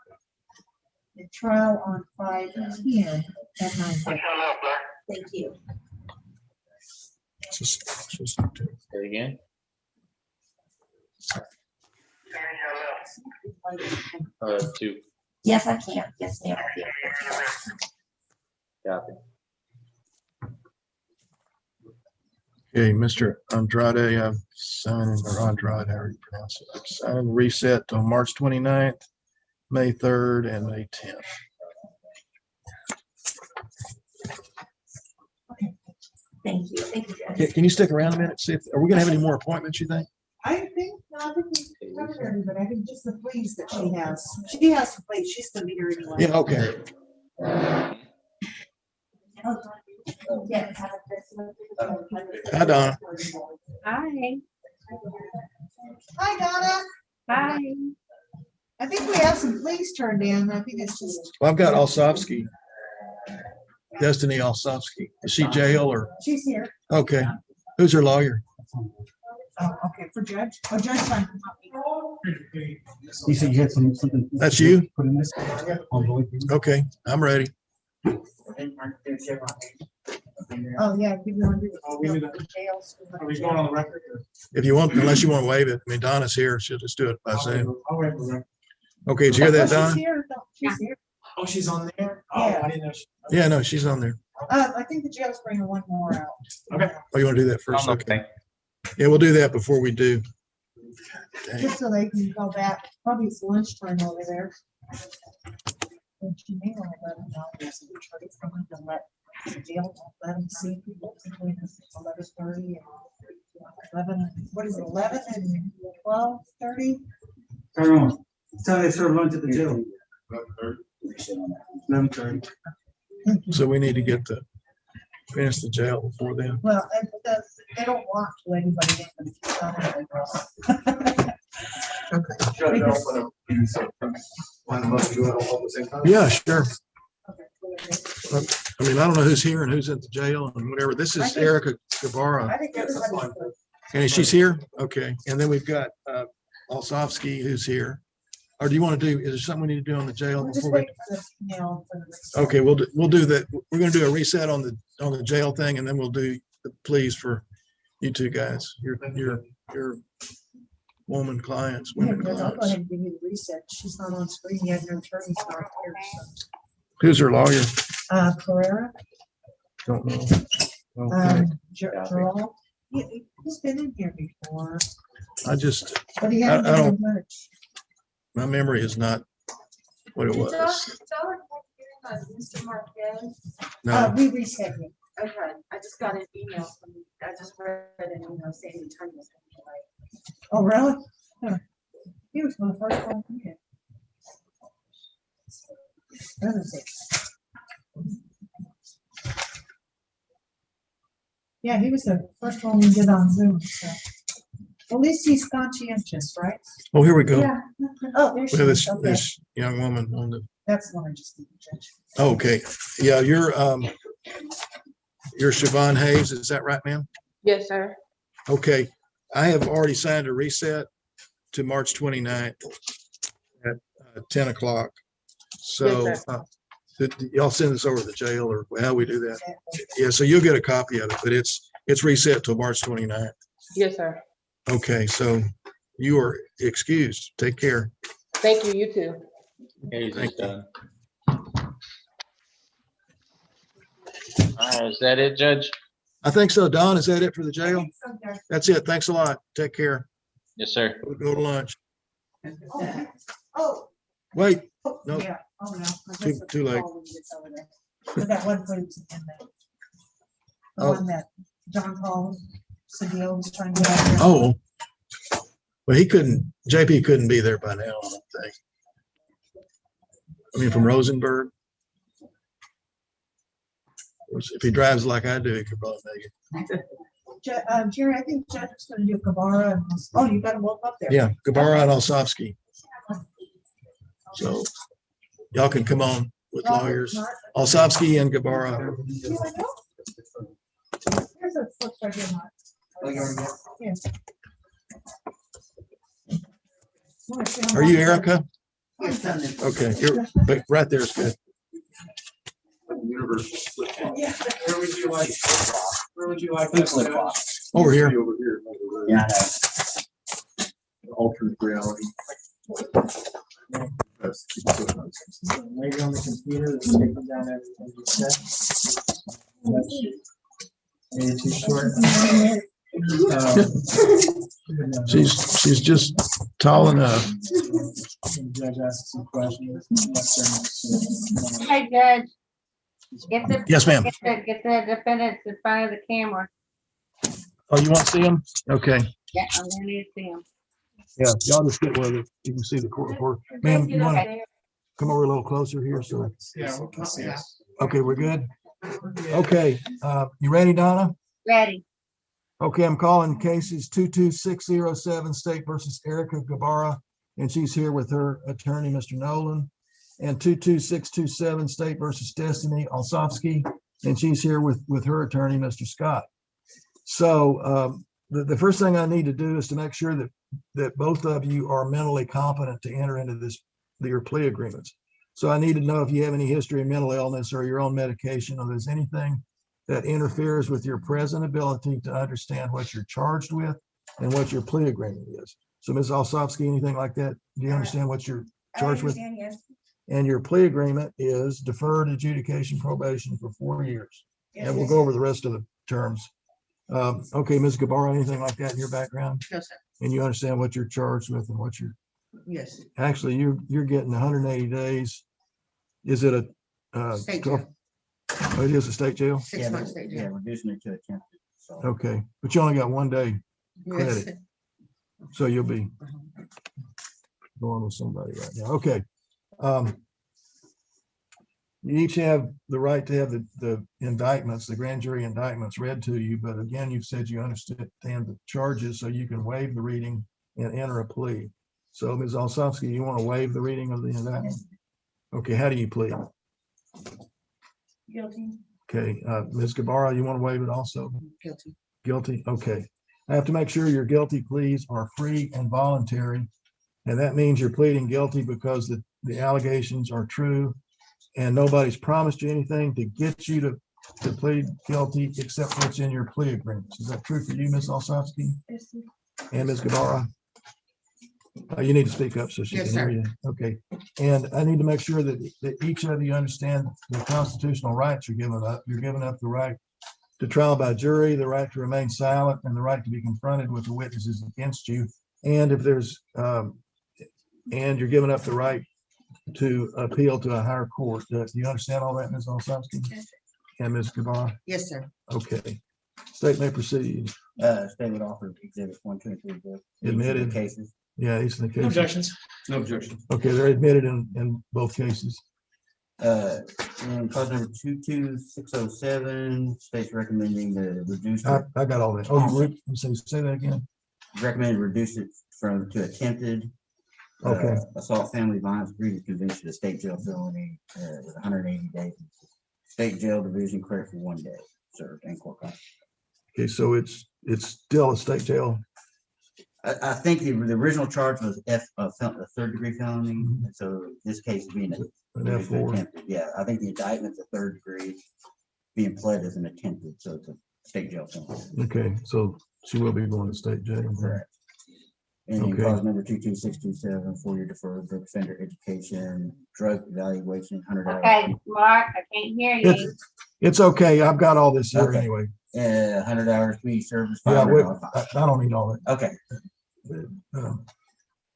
And trial on 5/10 at 9. Thank you. Say again. Two. Yes, I can. Yes, ma'am. Copy. Okay, Mr. Andrade, I'm signing, or Andrade, however you pronounce it. I'm signing reset till March 29th, May 3rd, and May 10th. Thank you. Thank you, Judge. Can you stick around a minute? See if, are we gonna have any more appointments, you think? I think, no, I think we covered everybody. I think just the pleas that she has. She has the pleas. She's gonna be here anyway. Yeah, okay. Yes. Hi, Donna. Hi. Hi, Donna. Hi. I think we have some pleas turned in. I think it's just. Well, I've got Alsovsky. Destiny Alsovsky. Is she jail or? She's here. Okay. Who's her lawyer? Oh, okay, for judge. Oh, judge fine. You said you had something. That's you? Put in this. Okay, I'm ready. Oh, yeah. Give me one. Jails. Are we going on the record? If you want, unless you want to waive it. I mean, Donna's here. She'll just do it by Zoom. I'll wait for them. Okay, did you hear that, She's Donna? here. No, she's here. Oh, she's on there? Oh, Yeah. I didn't know. Yeah, no, she's on there. I think the jail's bringing one more out. Okay. Oh, you want to do that first? Okay. Yeah, we'll do that before we do. Dang. Just so they can go back. Probably it's lunchtime over there. And she may want to let them know there's a choice for them to let the jail, let them see people between 11:30 and 11. What is it, 11 and 12:30? Turn on. Tell they serve lunch at the jail. 11:30. So we need to get the, finish the jail before then. Well, they don't want to let anybody in, but if you tell them, they will. Yeah, sure. I mean, I don't know who's here and who's at the jail and whatever. This is Erica Guevara. I think everybody. And she's here? Okay. And then we've got Alsovsky who's here. Or do you want to do, is there something we need to do on the jail? We're just before we? waiting for the, for the. Okay, we'll do that. We're gonna do a reset on the jail thing, and then we'll do the pleas for you two guys, your woman clients, Yeah, women I'll go clients. ahead and give you the reset. She's not on screen yet. Her attorney's not here. Who's her lawyer? So. Pereira. Don't know. Okay. Gerald. He's been in here before. I just, But he I hasn't don't, done much. my memory is not what it was. Mr. Marquez. No, We reset him. Okay, I just got an email from, I just read an email saying the attorney was going to be late. Oh, really? Huh. He was the first one. Okay. Yeah, he was the first one we did on Zoom, so. At least he's conscientious, right? Oh, here we go. Yeah. Oh, there she We have is. this, Okay. this young woman on the, That's the one I just did, Judge. okay. Yeah, you're Siobhan Hayes. Is that right, ma'am? Yes, sir. Okay. I have already signed a reset to March 29th at 10 o'clock. So Yes, y'all send this over to the jail or how we do that. Yeah, so you'll get a copy of it, but it's reset till March 29th. Yes, sir. Okay, so you are excused. Take care. Thank you. You too. Hayes is Thank you. done. All right, is that it, Judge? I think so. Don, is that it for the jail? That's it. Thanks a lot. Take care. Yes, sir. We'll go to lunch. Oh. Wait, Oh, no, yeah. Oh, no. I Too- guess too late. Paul when he gets over there. But that one place in there. The Oh. one that John Paul Cedillo was trying to get out there. oh. Well, JP couldn't be there by now, I don't think. I mean, from Rosenberg. If he drives like I do, he could probably make it. Jerry, I think Judge is gonna do Kabara. Oh, you got them both up there. Yeah, Gabara and Osofsky. So y'all can come on with lawyers. Osofsky and Gabara. Here's a flip right here, Mark. Oh, you already got Yes. Are you Erica? Yes. Okay, but right there is good. universe. Where would you like? Where would you like? Flip flop. Over here. Over here. Yeah, Alternate reality. Maybe on the computer, it's taking down everything you said. Maybe too short. She's just tall enough. The judge asked some questions. Hey, Judge. Yes, ma'am. Get the defendants in front of the camera. Oh, you want to see him? Okay. Yeah, I'm gonna need to see them. Yeah, y'all just get with it. You can see the court report. Ma'am, you want to come over a little closer here? So, Yeah, we can see it. okay, we're good. Okay, you ready, Donna? Ready. Okay, I'm calling cases 22607 State versus Erica Gabara, and she's here with her attorney, Mr. Nolan, and 22627 State versus Destiny Olsofsky, and she's here with her attorney, Mr. Scott. So the first thing I need to do is to make sure that both of you are mentally competent to enter into your plea agreements. So I need to know if you have any history of mental illness or your own medication, or there's anything that interferes with your present ability to understand what you're charged with and what your plea agreement is. So Ms. Olsofsky, anything like that? Do you understand what you're charged with? Yes. And your plea agreement is deferred adjudication probation for 4 years. And we'll go over the rest of the terms. Okay, Ms. Gabara, anything like that in your background? No, sir. And you understand what you're charged with and what you're, Yes. actually, you're getting 180 days. Is it a? State 12 jail. Oh, it is a state jail? 6 months state Yeah, jail. reducing it to attempted. So Okay, but you only got 1 day Yes. credit, so you'll be going with somebody right now. Okay. You each have the right to have the indictments, the grand jury indictments read to you, but again, you've said you understand the charges, so you can waive the reading and enter a plea. So Ms. Olsofsky, you want to waive the reading of the indictment? Okay, how do you plead? Guilty. Okay, Ms. Gabara, you want to waive it also? Guilty. Guilty, okay. I have to make sure your guilty pleas are free and voluntary. And that means you're pleading guilty because the allegations are true and nobody's promised you anything to get you to plead guilty except what's in your plea agreements. Is that true for you, Ms. Olsofsky and Ms. Gabara? You need to speak up so she Yes, can hear sir. you. Okay. And I need to make sure that each of you understand the constitutional rights you're giving up. You're giving up the right to trial by jury, the right to remain silent, and the right to be confronted with the witnesses against you. And if there's, and you're giving up the right to appeal to a higher court. Do you understand all that, Ms. Olsofsky? And Ms. Gabara? Yes, sir. Okay. State may proceed. state would offer exhibits 1, 2, and 3. Admitted. Cases. Yeah, these are the No cases. objections. No objection. Okay, they're admitted in both cases. And cause number 22607, state's recommending the reduce, I got all that. Oh, you say that again? recommend reduce it to attempted. Okay. Assault, family violence, grievance conviction to state jail felony, with 180 days. State jail division credit for 1 day served and court custody. Okay, so it's still a state jail. I think the original charge was a third degree felony, and so this case is being An F4. attempted. Yeah, I think the indictment's a third degree being pled as an attempted, so it's a state jail felony. Okay, so she will be going to state jail. Correct. And then Okay. cause number 22627, 4-year deferred drug offender education, drug evaluation, $100. Okay, Mark, I can't hear you. It's okay. I've got all this here Okay. anyway. $100 community service. Yeah, $500 fine. I don't need all that. Okay.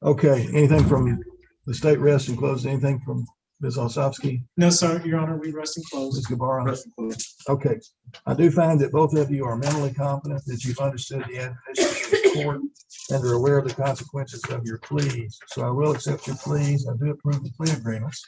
Okay, anything from the state rest and close? Anything from Ms. Osofsky? No, sir, Your Honor, we rest and close. Ms. Gabarra? Okay, I do find that both of you are mentally competent, that you've understood the admonitions of the court and are aware of the consequences of your pleas. So I will accept your pleas. I do approve the plea agreements.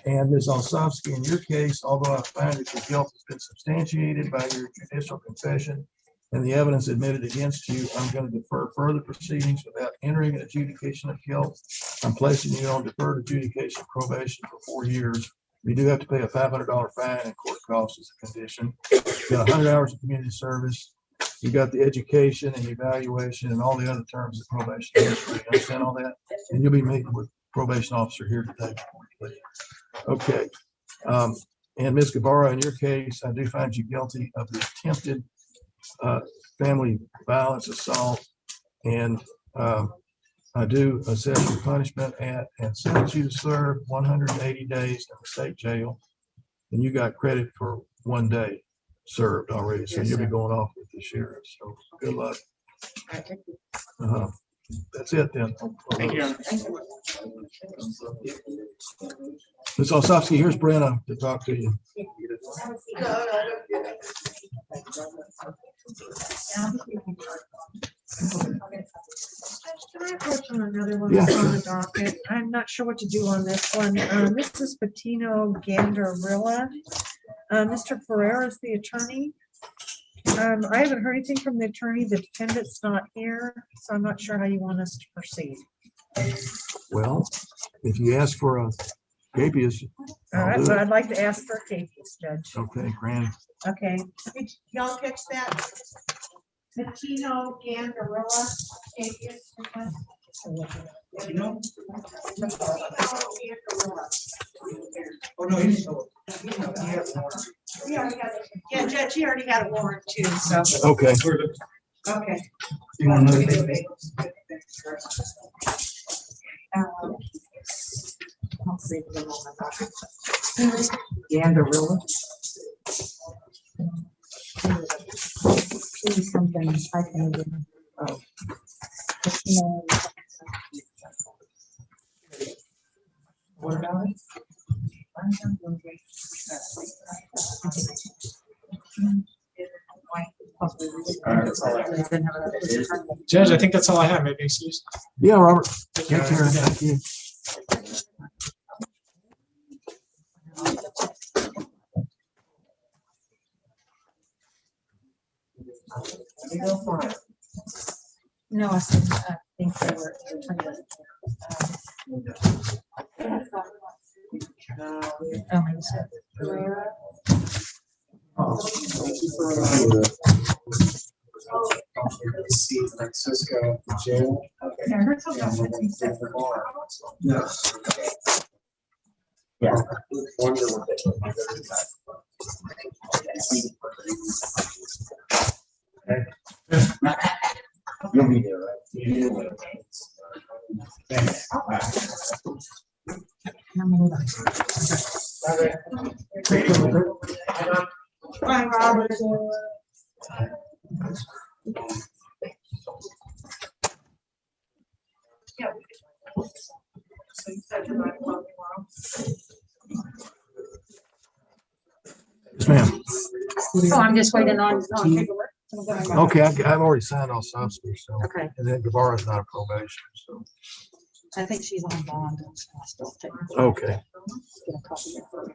And Ms. Osofsky, in your case, although I find that your guilt has been substantiated by your judicial confession and the evidence admitted against you, I'm going to defer further proceedings without entering an adjudication of guilt. I'm placing you on deferred adjudication probation for 4 years. You do have to pay a $500 fine and court costs as a condition. You got 100 hours of community service. You got the education and evaluation and all the other terms of probation. You understand all that? And you'll be meeting with probation officer here today. Okay. And Ms. Gabarra, in your case, I do find you guilty of the attempted family violence assault, and I do assess your punishment and sentence you to serve 180 days in the state jail, and you got credit for 1 day served already, so Yes, you'll be sir. going off with the sheriff. So good luck. That's it then. Thank you, Your Honor. Ms. Osofsky, here's Brenna to talk to you. Can I approach on another one Yeah, that's on sure. the docket? I'm not sure what to do on this one. This is Patino Gandarilla. Mr. Ferrer is the attorney. I haven't heard anything from the attorney. The defendant's not here, so I'm not sure how you want us to proceed. Well, if you ask for a habeas, All I'll right, do so it. I'd like to ask for a case, Judge. Okay, Granny. Okay. Did y'all catch that? Patino Gandarilla. Oh, no, he's. Yeah, Judge, he already had a warrant too, so. Okay. Okay. You want another? I'll save them on my docket. Gandarilla. See something I can do. Oh. What about it? Judge, I think that's all I have. Maybe excuse. Yeah, Robert. Take care. Thank you. No, I said, I think they were. Oh, maybe so. See Francisco jail. Yes. Yeah. Wonder what You'll be there, right? Bye, Robert. Yes, ma'am. Oh, I'm just waiting on paperwork. Okay, I've already signed all substance, so. Okay. And then Guevara's not a probation, so. I think she's on bond. So I'll still take. Okay. Get a copy of her.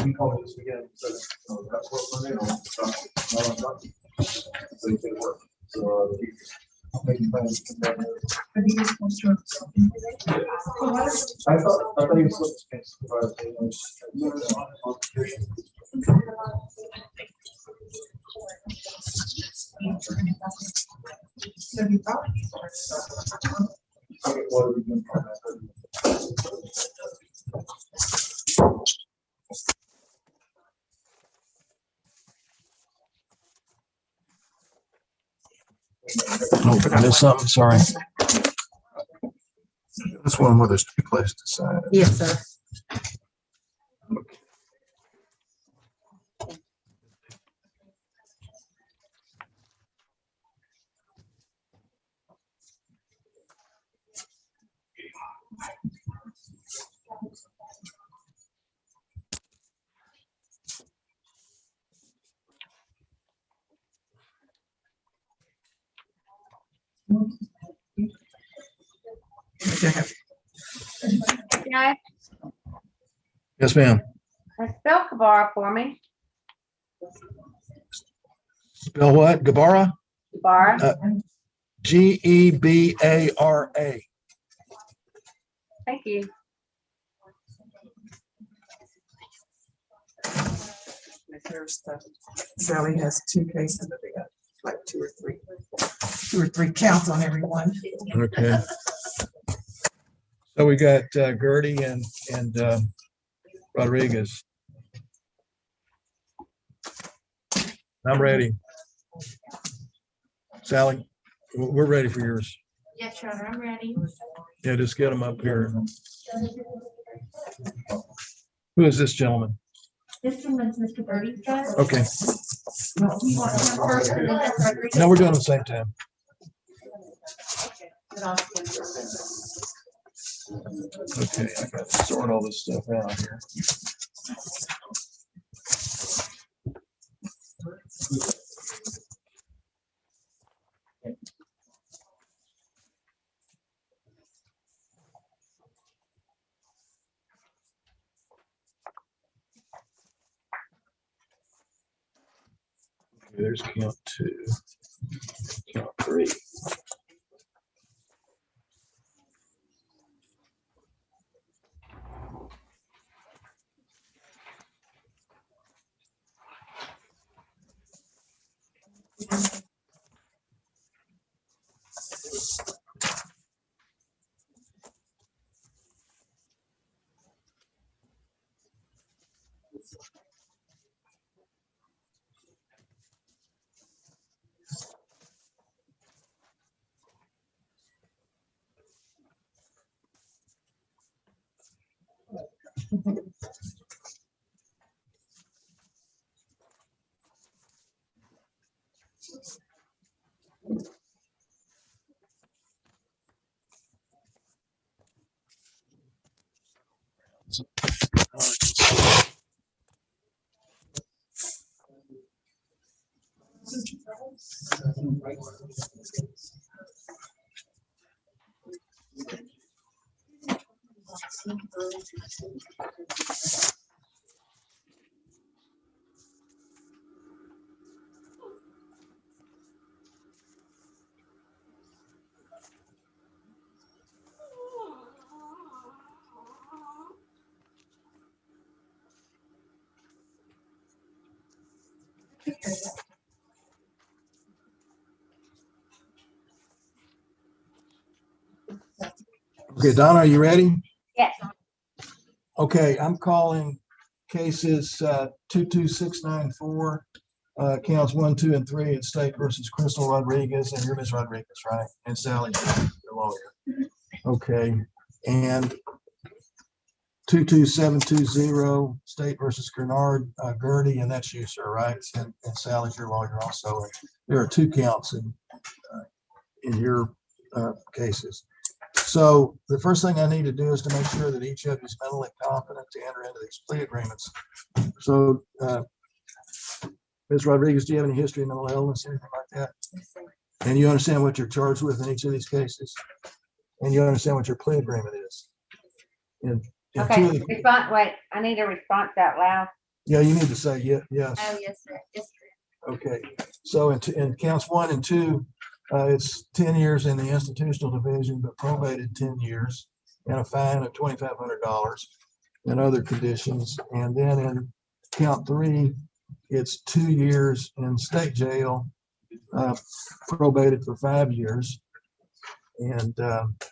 We call it this again. That's what Monday on. So you can work. So, making plans. I thought you were supposed to. Oh, I missed something, sorry. This one where there's two places to sign. Yes, sir. Judge, Yes, ma'am. spell Kabar for me. Spell what? Guevara? Kabar. Gebara. Thank you. Here's the, Sally has two cases, but they got like two or three counts on everyone. Okay. So we got Gertie and Rodriguez. I'm ready. Sally, we're ready for yours. Yes, Your Honor, I'm ready. Yeah, just get them up here. Who is this gentleman? This one is Mr. Birdie's judge. Okay. You want him first or then Judge Rodriguez? No, we're doing it at the same time. Okay, I got to sort all this stuff out here. Okay, there's count 2, count 3. Okay, Donna, are you ready? Yes. Okay, I'm calling cases 22694, counts 1, 2, and 3 at State versus Crystal Rodriguez, and you're Ms. Rodriguez, right? And Sally, your lawyer. Okay, and 22720, State versus Gernard Gertie, and that's you, sir, right? And Sally's your lawyer also. And there are 2 counts in your cases. So the first thing I need to do is to make sure that each of you is mentally competent to enter into these plea agreements. So, Ms. Rodriguez, do you have any history of mental illness, anything like that? And you understand what you're charged with in each of these cases? And you understand what your plea agreement is? And Okay, response, wait, I need a response out loud. yeah, you need to say yes. Oh, yes, sir. Yes, sir. Okay, so in counts 1 and 2, it's 10 years in the institutional division, but probated 10 years and a fine of $2,500 and other conditions. And then in count 3, it's 2 years in state jail, probated for 5 years and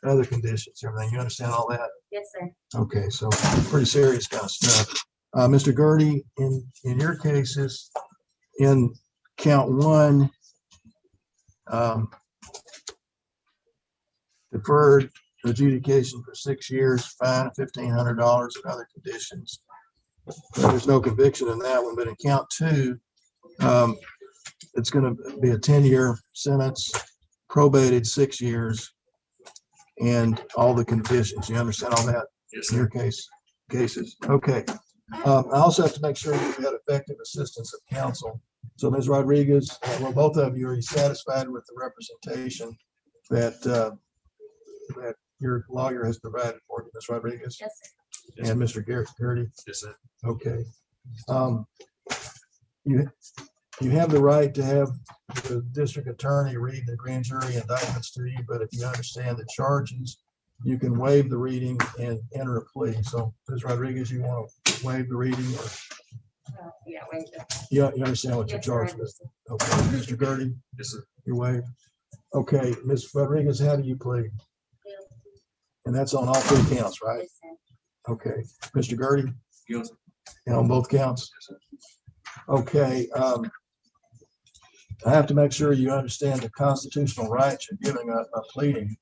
other conditions, everything. You understand all that? Yes, sir. Okay, so pretty serious kind of stuff. Mr. Gertie, in your cases, in count 1, deferred adjudication for 6 years, fine of $1,500 and other conditions. There's no conviction in that one, but in count 2, it's going to be a 10-year sentence, probated 6 years, and all the conditions. You understand all that? Yes, in your cases? Okay. I also have to make sure you've had effective assistance of counsel. So Ms. Rodriguez, well, both of you, are you satisfied with the representation that that your lawyer has provided for you, Ms. Rodriguez? Yes, sir. And Mr. Gertie? Yes, sir. Okay. You have the right to have the district attorney read the grand jury indictments to you, but if you understand the charges, you can waive the reading and enter a plea. So Ms. Rodriguez, you want to waive the reading, or Yeah, wait. you understand what you're Yes, sir, I charged with? Okay, Mr. Gertie? Yes, sir. You waive? Okay, Ms. Rodriguez, how do you plead? And that's on all 3 counts, right? Yes, sir. Okay, Mr. Gertie? Guilty. And on both counts? Yes, sir. Okay, I have to make sure you understand the constitutional rights you're giving a pleading.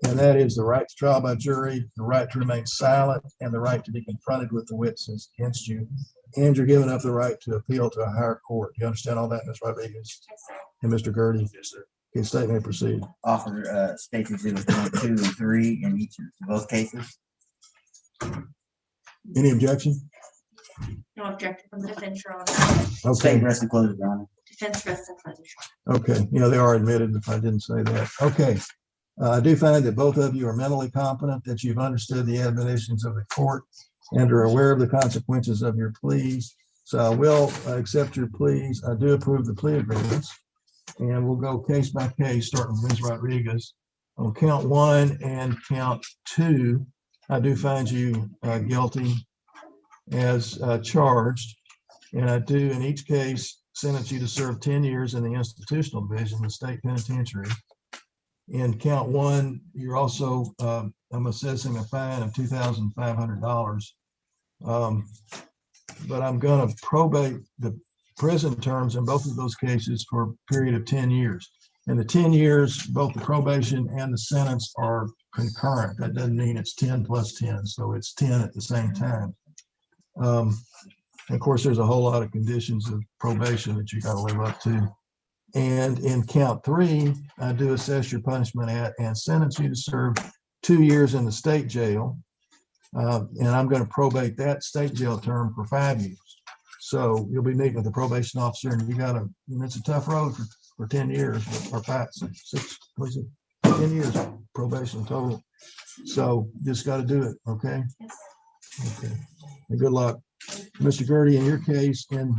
And that is the right to trial by jury, the right to remain silent, and the right to be confronted with the witnesses against you. And you're giving up the right to appeal to a higher court. Do you understand all that, Ms. Rodriguez? Yes, sir. And Mr. Gertie? Yes, sir. Okay, state may proceed. Offer state exhibits 1, 2, and 3 in both cases. Any objection? No objection from the defense, Your Honor. Okay, State rest and close, Your Honor. Defense rests and closure. okay. You know, they are admitted if I didn't say that. Okay. I do find that both of you are mentally competent, that you've understood the admonitions of the court and are aware of the consequences of your pleas. So I will accept your pleas. I do approve the plea agreements. And we'll go case by case, starting with Ms. Rodriguez. On count 1 and count 2, I do find you guilty as charged. And I do, in each case, sentence you to serve 10 years in the institutional division, the state penitentiary. In count 1, you're also, I'm assessing a fine of $2,500. But I'm going to probate the prison terms in both of those cases for a period of 10 years. And the 10 years, both the probation and the sentence are concurrent. That doesn't mean it's 10 plus 10. So it's 10 at the same time. Of course, there's a whole lot of conditions of probation that you got to live up to. And in count 3, I do assess your punishment at and sentence you to serve 2 years in the state jail. And I'm going to probate that state jail term for 5 years. So you'll be meeting with the probation officer, and it's a tough road for 10 years, or 5, 6, 10 years probation total. So just got to do it. Okay. Okay. And good luck. Mr. Gertie, in your case, in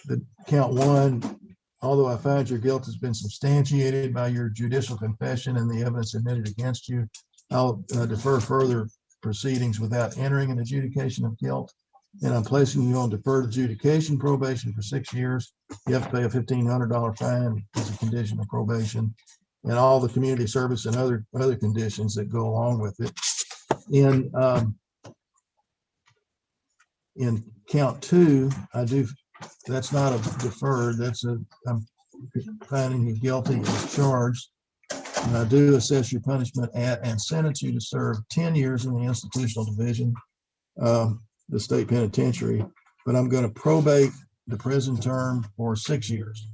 the count 1, although I find your guilt has been substantiated by your judicial confession and the evidence admitted against you, I'll defer further proceedings without entering an adjudication of guilt. And I'm placing you on deferred adjudication probation for 6 years. You have to pay a $1,500 fine as a condition of probation, and all the community service and other conditions that go along with it. In count 2, that's not a deferred, I'm finding you guilty as charged. do assess your punishment at and sentence you to serve 10 years in the institutional division, the state penitentiary, but I'm going to probate the prison term for 6 years.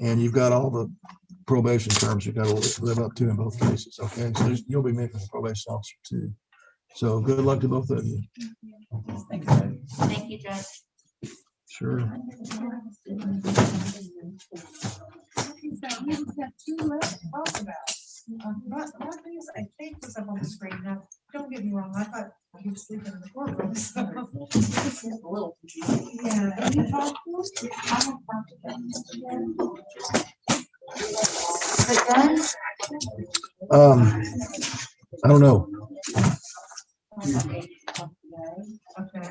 And you've got all the probation terms you've got to live up to in both cases. Okay, so you'll be making a probation officer too. So good luck to both of you. Thank you, Judge. Sure. One thing is, I think was up on the screen. Now, don't get me wrong, I thought he was sleeping in the courtroom. So. Yeah. Can you talk to us? Is it done? I don't know. Okay.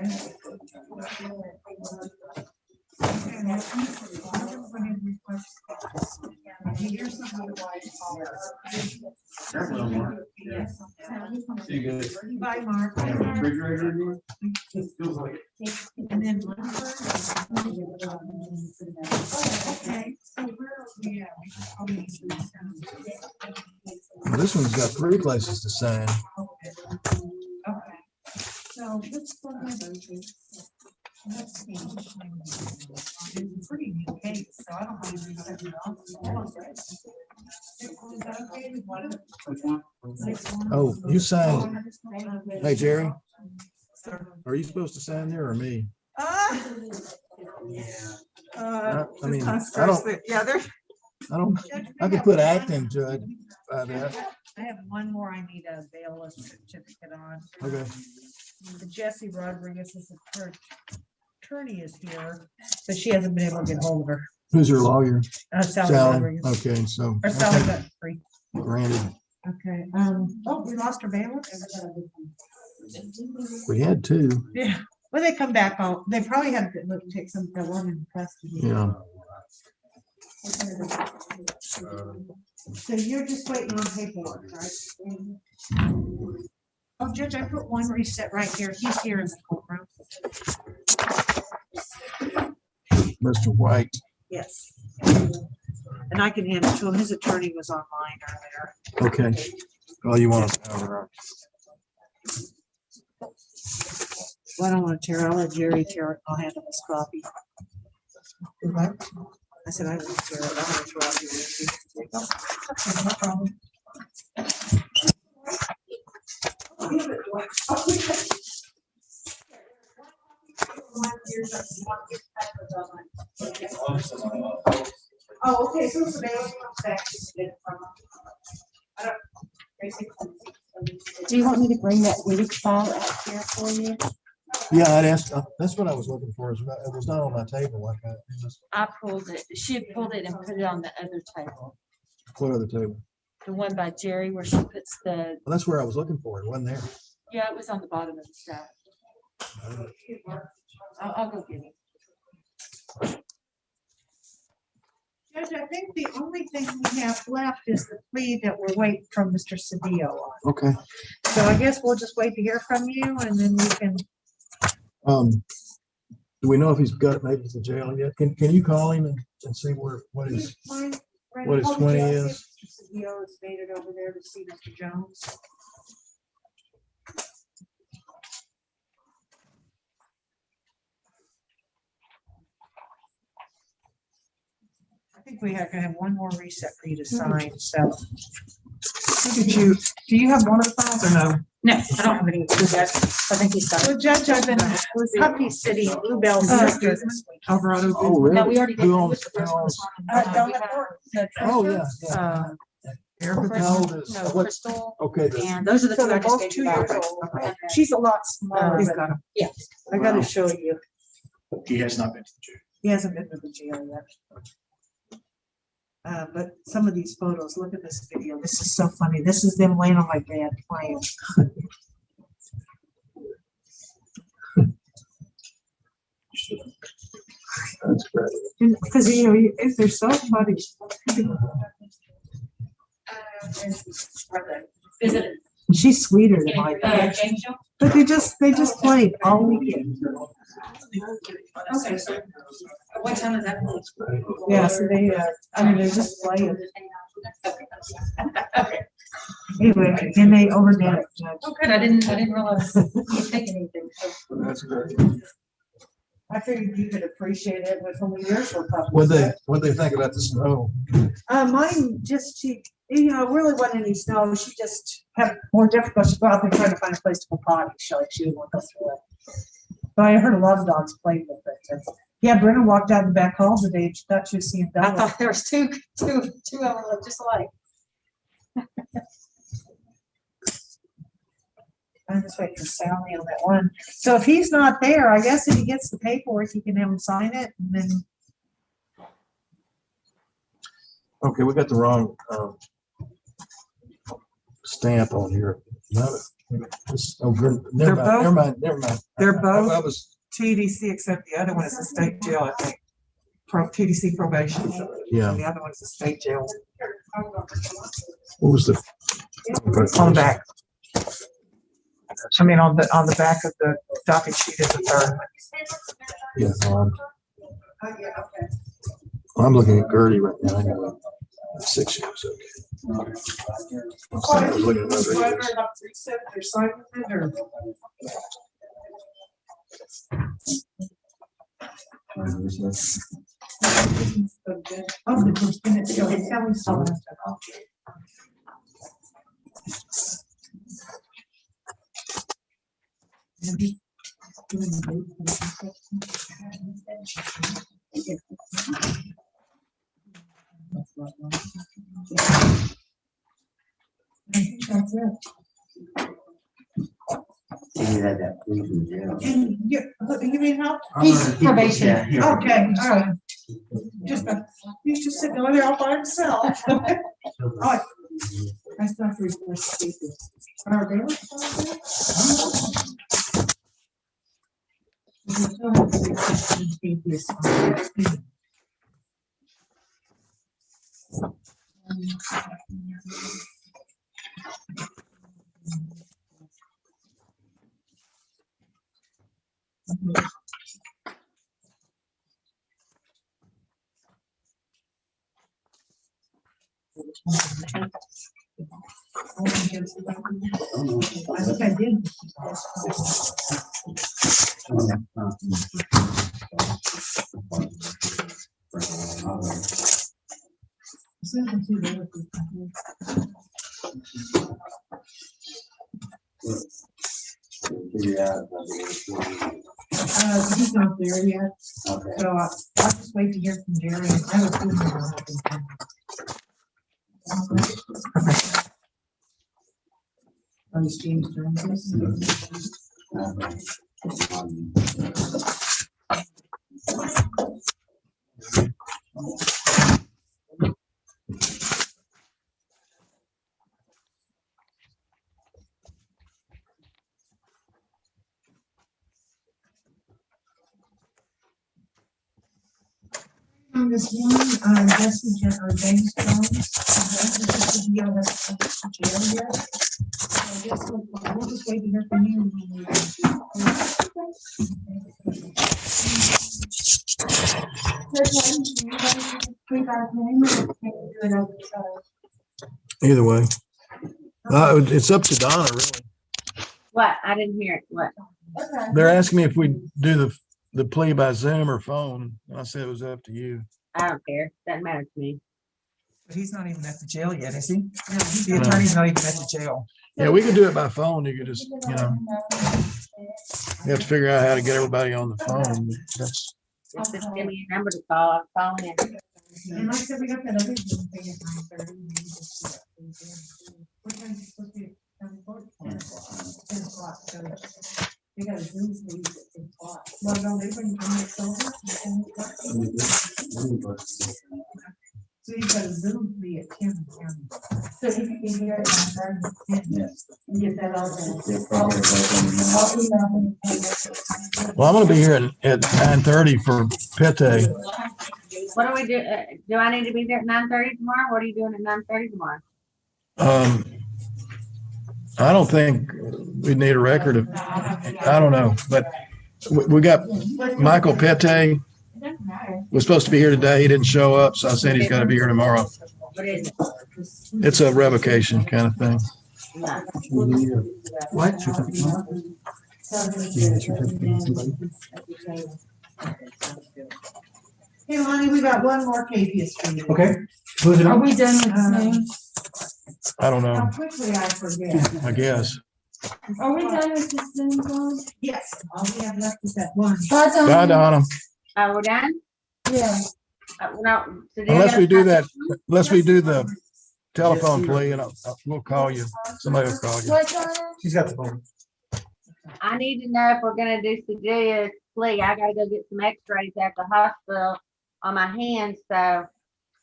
Bye, Mark. And then. Okay. So where are we at? This one's got 3 places to sign. Okay. So let's go ahead. Let's see. It's a pretty new case, so I don't believe we said it on. Is that okay with what? Which one? Oh, you signed. Hey, Jerry, are you supposed to sign there or me? I mean, I don't. Yeah, there's. I could put acting judge by that. I have one more I need a bailiff certificate on. Okay. Jesse Rodriguez is her attorney is here, but she hasn't been able to get hold of her. Who's your lawyer? Sally Rodriguez. Okay, so. Or Sally Godfrey. Granted. Okay, oh, we lost our bailiff? We had 2. Yeah, well, they come back, they probably had to take some, the one in custody. Yeah. So you're just waiting on paperwork, right? Oh, Judge, I put one reset right here. He's here in the courtroom. Mr. White. Yes. And I can hand it to him. His attorney was online earlier. Okay. Well, you want to. Well, I don't want to tear it. I'll let Jerry tear it. I'll hand him his copy. I said I won't tear it. I'll let Robbie. Okay, no problem. Oh, okay, so the bailiff comes back. Do you want me to bring that Riddick file out here for you? Yeah, I'd asked. That's what I was looking for. It was not on my table like that. I pulled it. She had pulled it and put it on the other table. What other table? The one by Jerry where she puts the. Well, that's where I was looking for. It wasn't there. Yeah, it was on the bottom of the stack. I'll go get it. Judge, I think the only thing we have left is the plea that we're waiting from Mr. Cedillo on. Okay. So I guess we'll just wait to hear from you and then we can. Do we know if he's got made it to jail yet? Can you call him and see what his 20 is? Mr. Cedillo has made it over there to see Mr. Jones. I think we are gonna have one more reset for you to sign, so. Do you have one of the files or no? No, I don't have any. I think he's got it. Well, Judge, I've been, with Puppy City and Bluebell Sister this week. Alvarado. Oh, really? No, we already did. Who owns? Oh, yeah. How old is? No, What? Crystal. Okay. And those are the So two I they're just both gave 2 you years back. old. She's a lot smaller. Yeah. I gotta show you. He has not been to the jail. He hasn't been to the jail yet. But some of these photos, look at this video. This is so funny. This is them laying on my bed playing. That's great. Because if they're so funny. She's sweeter than my dad. But they just played all weekend. Okay. What time is that? Yeah, so they're just playing. Anyway, then they overdid it, Judge. Oh, good, I didn't realize you take anything. That's great. I figured you could appreciate it with only yours were public. What'd they think about the snow? Mine just, she, really wasn't any snow. She just had more difficulty. She go out there trying to find a place to go potty. She didn't want to go through it. But I heard a lot of dogs played with it. Yeah, Brenna walked out the back hall today and she thought she was seeing dogs. I thought there was two of them look just alike. I'm just waiting for Sally on that one. So if he's not there, I guess if he gets the paperwork, he can have him sign it and then. Okay, we got the wrong stamp on here. Never mind. They're both TDC, except the other one is a state jail, I think. TDC probation. Yeah. And the other one is a state jail. What was the? On the back. I mean, on the back of the docket sheet is the third one. Yeah, I'm looking at Gertie right now. Anyway. 6 years, okay. I was looking at other You mean how? He's probation. Yeah, Okay, all right. He's just sitting over there all by himself. All right. That's not for speakers. Are they? I think I did. He's not there yet. Okay. So I'll just wait to hear from Jerry. I have a feeling it'll happen. Oh, is James doing this? On this one, Jesse or James Jones, this is the deal that's jail yet. So I guess we'll just wait to hear from you. Either way. It's up to Donna, really. What? I didn't hear it. What? They're asking me if we do the plea by Zoom or phone. I said it was up to you. I don't care. Doesn't matter to me. But he's not even at the jail yet, is he? No, the attorney's not even at the jail. Yeah, we can do it by phone. You could just, you have to figure out how to get everybody on the phone. That's. Just give me a number to call. I'll call in. And like I said, we got that other Zoom thing at 9:30. What time is it supposed to be? 10 o'clock. So they got a Zoom meeting at 10 o'clock. Well, no, they bring it over. So he's got a Zoom meeting at 10. So he can be here at 9:30. Yes. And get that all done. Well, I'm going to be here at 9:30 for Pete. What do we do? Do I need to be there at 9:30 tomorrow? What are you doing at 9:30 tomorrow? I don't think we need a record of, I don't know, but we got Michael Pete was supposed to be here today. He didn't show up, so I said he's got to be here tomorrow. What is it? It's a revocation kind of thing. No. What? Hey, Lonnie, we got one more case history. Okay. Who's it Are on? we done with this name? I don't How know, quickly I forget. I guess. Are we done with this thing, Dawn? Yes, all we have left is that one. Bye, Donna. Oh, we're done? Yeah. No. so do Unless you we do guys- that, unless we do the telephone play and we'll call you. Somebody will call you. She's got the phone. I need to know if we're gonna do Cedelia's plea. I gotta go get some x-rays at the hospital on my hands, so,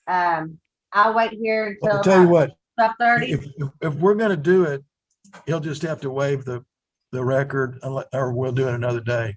I'll wait here Well, until I'll tell you what, 12:30. if we're gonna do it, he'll just have to waive the record or we'll do it another day.